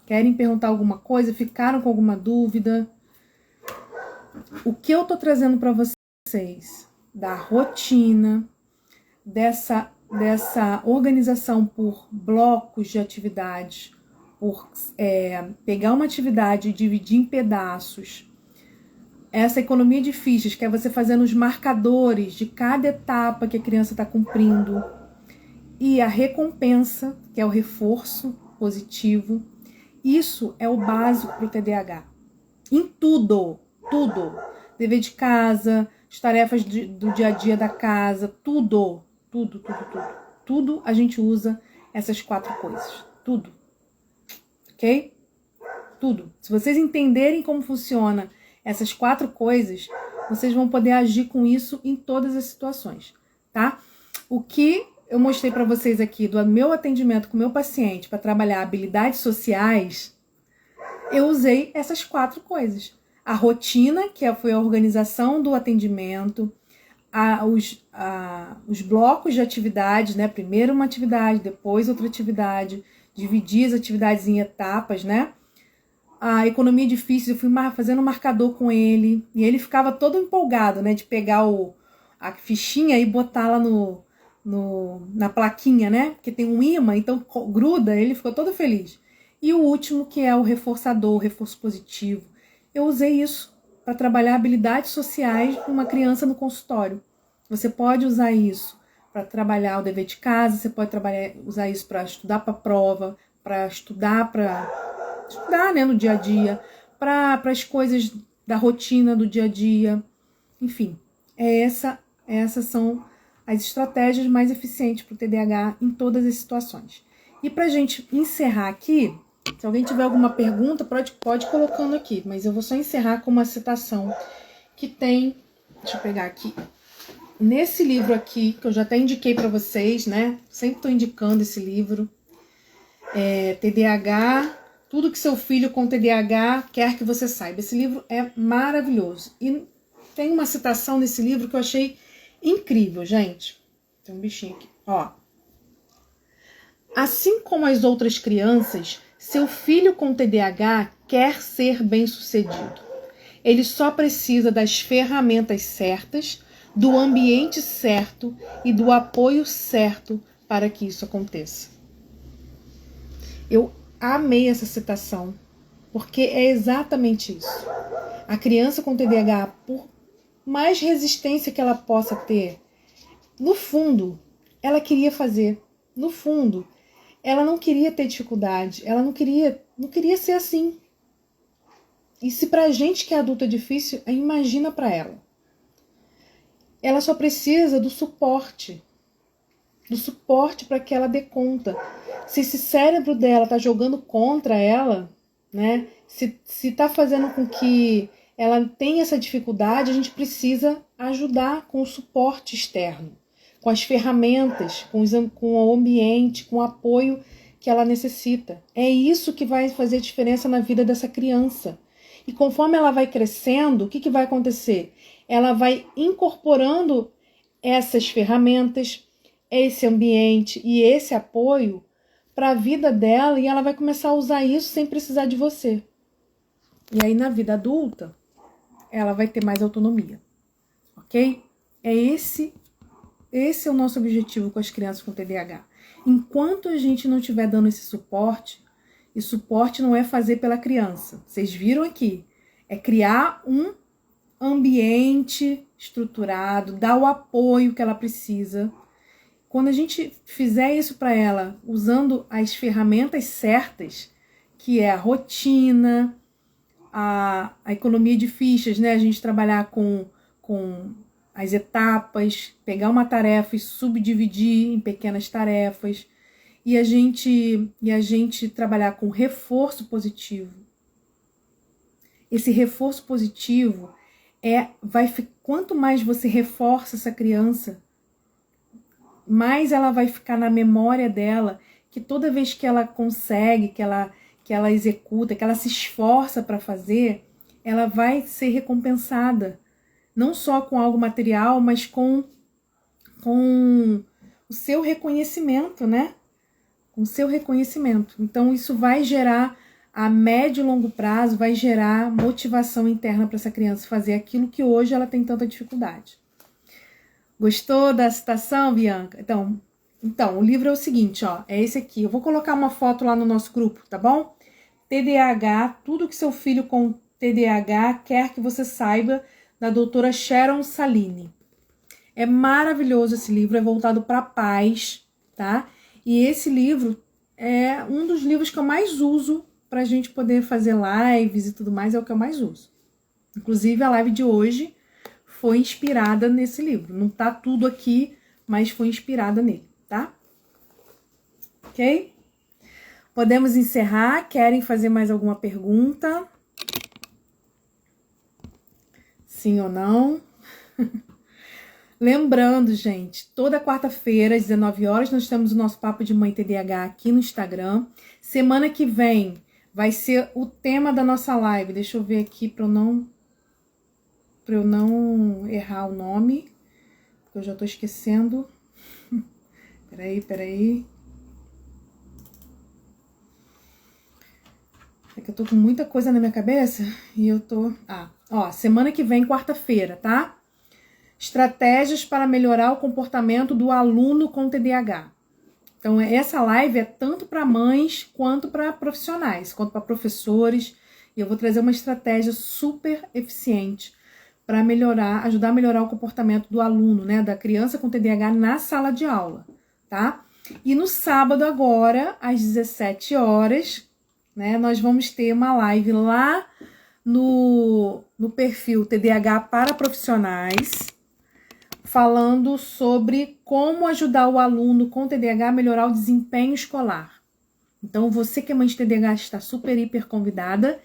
Querem perguntar alguma coisa? Ficaram com alguma dúvida? O que eu tô trazendo para vocês da rotina, dessa organização por blocos de atividades, por pegar uma atividade e dividir em pedaços, essa economia de fichas, que é você fazendo os marcadores de cada etapa que a criança está cumprindo, e a recompensa, que é o reforço positivo. Isso é o básico para o TDAH. Em tudo, tudo. Dever de casa, as tarefas do dia a dia da casa, tudo. Tudo a gente usa essas 4 coisas. Tudo. Ok? Tudo. Se vocês entenderem como funciona essas 4 coisas, vocês vão poder agir com isso em todas as situações, tá? O que eu mostrei para vocês aqui do meu atendimento com o meu paciente para trabalhar habilidades sociais, eu usei essas 4 coisas. A rotina, que foi a organização do atendimento, os blocos de atividades, né? Primeiro uma atividade, depois outra atividade, dividir as atividades em etapas, né? A economia difícil, eu fui fazendo um marcador com ele, e ele ficava todo empolgado, né? De pegar a fichinha e botar lá na plaquinha, né? Porque tem um imã, então gruda, ele ficou todo feliz. E o último, que é o reforçador, o reforço positivo. Eu usei isso para trabalhar habilidades sociais com uma criança no consultório. Você pode usar isso para trabalhar o dever de casa, você pode usar isso para estudar para a prova, para estudar né, no dia a dia, para as coisas da rotina do dia a dia. Enfim, essas são as estratégias mais eficientes para o TDAH em todas as situações. E para a gente encerrar aqui, se alguém tiver alguma pergunta, pode ir colocando aqui, mas eu vou só encerrar com uma citação que tem, deixa eu pegar aqui, nesse livro aqui, que eu já até indiquei para vocês, né? Sempre estou indicando esse livro, TDAH, Tudo que seu filho com TDAH quer que você saiba. Esse livro é maravilhoso. E tem uma citação nesse livro que eu achei incrível, gente. Tem um bichinho aqui, ó. Assim como as outras crianças, seu filho com TDAH quer ser bem-sucedido. Ele só precisa das ferramentas certas, do ambiente certo e do apoio certo para que isso aconteça. Eu amei essa citação, porque é exatamente isso. A criança com TDAH, por mais resistência que ela possa ter, no fundo, ela queria fazer. No fundo, ela não queria ter dificuldade, ela não queria ser assim. E se pra gente que é adulto é difícil, imagina pra ela. Ela só precisa do suporte para que ela dê conta. Se esse cérebro dela tá jogando contra ela, né? Se tá fazendo com que ela tenha essa dificuldade, a gente precisa ajudar com o suporte externo, com as ferramentas, com o ambiente, com o apoio que ela necessita. É isso que vai fazer diferença na vida dessa criança. E conforme ela vai crescendo, o que vai acontecer? Ela vai incorporando essas ferramentas, esse ambiente e esse apoio para a vida dela, e ela vai começar a usar isso sem precisar de você. E aí na vida adulta, ela vai ter mais autonomia, ok? Esse é o nosso objetivo com as crianças com TDAH. Enquanto a gente não estiver dando esse suporte, e suporte não é fazer pela criança, vocês viram aqui, é criar um ambiente estruturado, dar o apoio que ela precisa. Quando a gente fizer isso para ela, usando as ferramentas certas, que é a rotina, a economia de fichas, né? A gente trabalhar com as etapas, pegar uma tarefa e subdividir em pequenas tarefas, e a gente trabalhar com reforço positivo. Esse reforço positivo quanto mais você reforça essa criança, mais ela vai ficar na memória dela, que toda vez que ela consegue, que ela executa, que ela se esforça para fazer, ela vai ser recompensada. Não só com algo material, mas com o seu reconhecimento, né? Com o seu reconhecimento. Então isso vai gerar, a médio e longo prazo, vai gerar motivação interna para essa criança fazer aquilo que hoje ela tem tanta dificuldade. Gostou da citação, Bianca? Então, o livro é o seguinte, ó, é esse aqui. Eu vou colocar uma foto lá no nosso grupo, tá bom? TDAH, tudo que seu filho com TDAH quer que você saiba, da doutora Sharon Salini. É maravilhoso esse livro, é voltado para pais, tá? E esse livro é um dos livros que eu mais uso pra gente poder fazer lives e tudo mais, é o que eu mais uso. Inclusive, a live de hoje foi inspirada nesse livro. Não tá tudo aqui, mas foi inspirada nele, tá? Ok? Podemos encerrar. Querem fazer mais alguma pergunta? Sim ou não? Lembrando, gente, toda quarta-feira, às 19 horas, nós temos o nosso Papo de Mãe TDAH aqui no Instagram. Semana que vem vai ser o tema da nossa live. Deixa eu ver aqui para eu não errar o nome, porque eu já tô esquecendo. Peraí. É que eu tô com muita coisa na minha cabeça e eu tô... semana que vem, quarta-feira, tá? Estratégias para melhorar o comportamento do aluno com TDAH. Então, essa live é tanto para mães quanto para profissionais, quanto para professores. E eu vou trazer uma estratégia super eficiente para ajudar a melhorar o comportamento do aluno, né, da criança com TDAH na sala de aula, tá? E no sábado agora, às 17 horas, né, nós vamos ter uma live lá no perfil TDAH para profissionais, falando sobre como ajudar o aluno com TDAH a melhorar o desempenho escolar. Então, você que é mãe de TDAH está super, hiper convidada.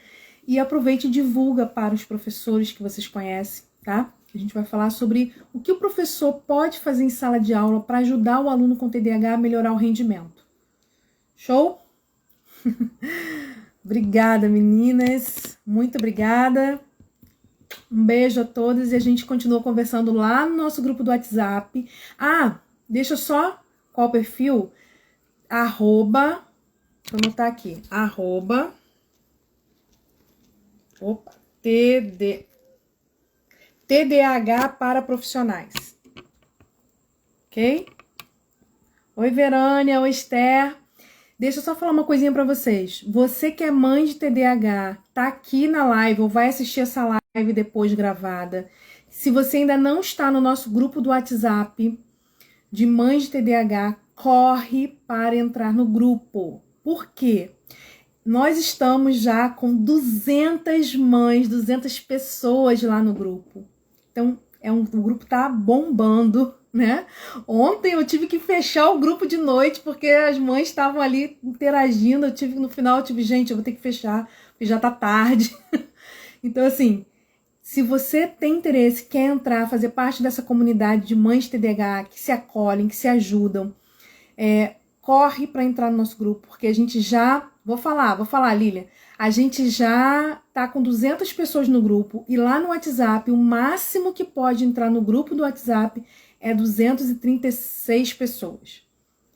E aproveite e divulga para os professores que vocês conhecem, tá? A gente vai falar sobre o que o professor pode fazer em sala de aula para ajudar o aluno com TDAH a melhorar o rendimento. Show? Obrigada, meninas. Muito obrigada. Um beijo a todas e a gente continua conversando lá no nosso grupo do WhatsApp. Ah, deixa só qual o perfil? Arroba, vou anotar aqui, arroba, opa, TDAH para profissionais. Ok? Oi, Verânia, oi, Esther. Deixa eu só falar uma coisinha pra vocês. Você que é mãe de TDAH, tá aqui na live ou vai assistir essa live depois gravada. Se você ainda não está no nosso grupo do WhatsApp de mães de TDAH, corre para entrar no grupo. Por quê? Nós estamos já com 200 mães, 200 pessoas lá no grupo. Então, o grupo tá bombando, né? Ontem eu tive que fechar o grupo de noite porque as mães estavam ali interagindo. No final, gente, eu vou ter que fechar, porque já tá tarde. Então, assim, se você tem interesse, quer entrar, fazer parte dessa comunidade de mães de TDAH que se acolhem, que se ajudam, corre para entrar no nosso grupo, porque a gente já... Vou falar, Lília. A gente já tá com 200 pessoas no grupo e lá no WhatsApp, o máximo que pode entrar no grupo do WhatsApp é 236 pessoas.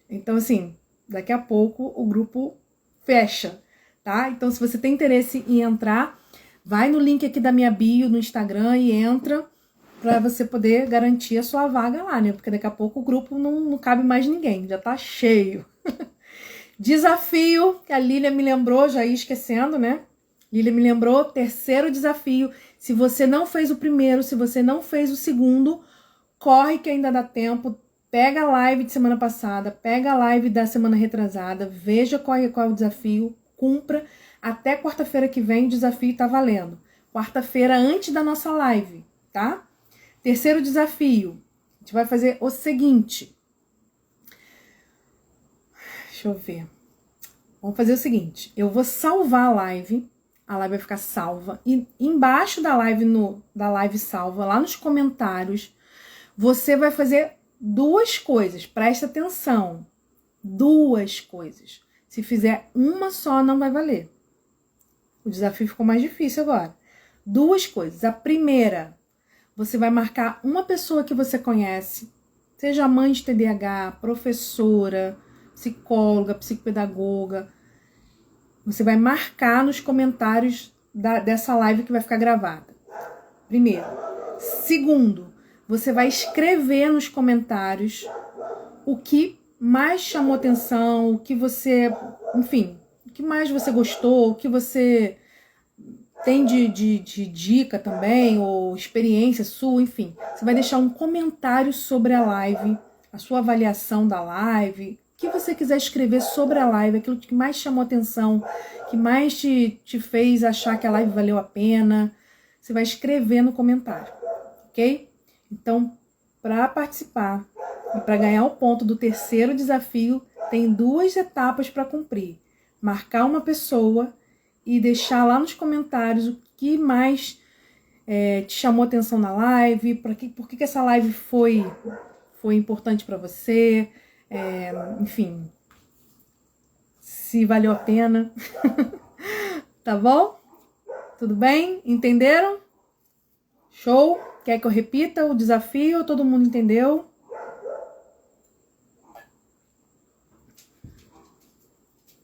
Então, assim, daqui a pouco o grupo fecha, tá? Então, se você tem interesse em entrar, vai no link aqui da minha bio no Instagram e entra para você poder garantir a sua vaga lá, né? Porque daqui a pouco o grupo não cabe mais ninguém, já tá cheio. Desafio, que a Lília me lembrou, já ia esquecendo, né? Lília me lembrou, terceiro desafio. Se você não fez o primeiro, se você não fez o segundo, corre que ainda dá tempo. Pega a live de semana passada, pega a live da semana retrasada, veja qual é o desafio, cumpra. Até quarta-feira que vem o desafio tá valendo. Quarta-feira antes da nossa live, tá? Terceiro desafio, a gente vai fazer o seguinte... Deixa eu ver. Vamos fazer o seguinte. Eu vou salvar a live vai ficar salva. E embaixo da live salva, lá nos comentários, você vai fazer duas coisas. Presta atenção. Duas coisas. Se fizer uma só, não vai valer. O desafio ficou mais difícil agora. Duas coisas. A primeira, você vai marcar uma pessoa que você conhece, seja mãe de TDAH, professora, psicóloga, psicopedagoga. Você vai marcar nos comentários dessa live que vai ficar gravada. Primeiro. Segundo, você vai escrever nos comentários o que mais chamou atenção, o que você, enfim, o que mais você gostou, o que você tem de dica também, ou experiência sua, enfim. Você vai deixar um comentário sobre a live, a sua avaliação da live, o que você quiser escrever sobre a live, aquilo que mais chamou atenção, que mais te fez achar que a live valeu a pena. Você vai escrever no comentário, ok? Então, para participar e para ganhar o ponto do terceiro desafio, tem 2 etapas para cumprir. Marcar uma pessoa e deixar lá nos comentários o que mais te chamou atenção na live, por que essa live foi importante para você, enfim, se valeu a pena. Tá bom? Tudo bem? Entenderam? Show? Quer que eu repita o desafio ou todo mundo entendeu?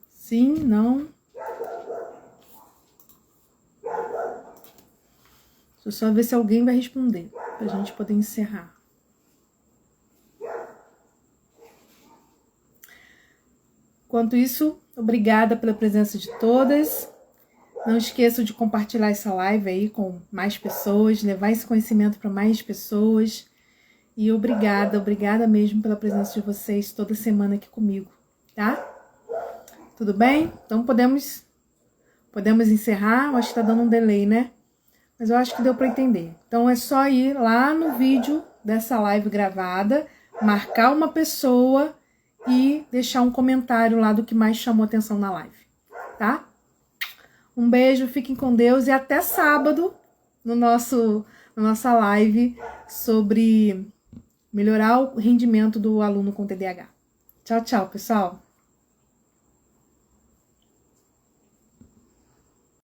Sim, não? Deixa eu só ver se alguém vai responder, pra gente poder encerrar. Enquanto isso, obrigada pela presença de todas. Não esqueçam de compartilhar essa live aí com mais pessoas, levar esse conhecimento para mais pessoas. E obrigada mesmo pela presença de vocês toda semana aqui comigo, tá? Tudo bem? Então podemos encerrar. Eu acho que tá dando um delay, né? Mas eu acho que deu para entender. Então é só ir lá no vídeo dessa live gravada, marcar uma pessoa e deixar um comentário lá do que mais chamou atenção na live, tá? Um beijo, fiquem com Deus e até sábado na nossa live sobre melhorar o rendimento do aluno com TDAH. Tchau, tchau, pessoal!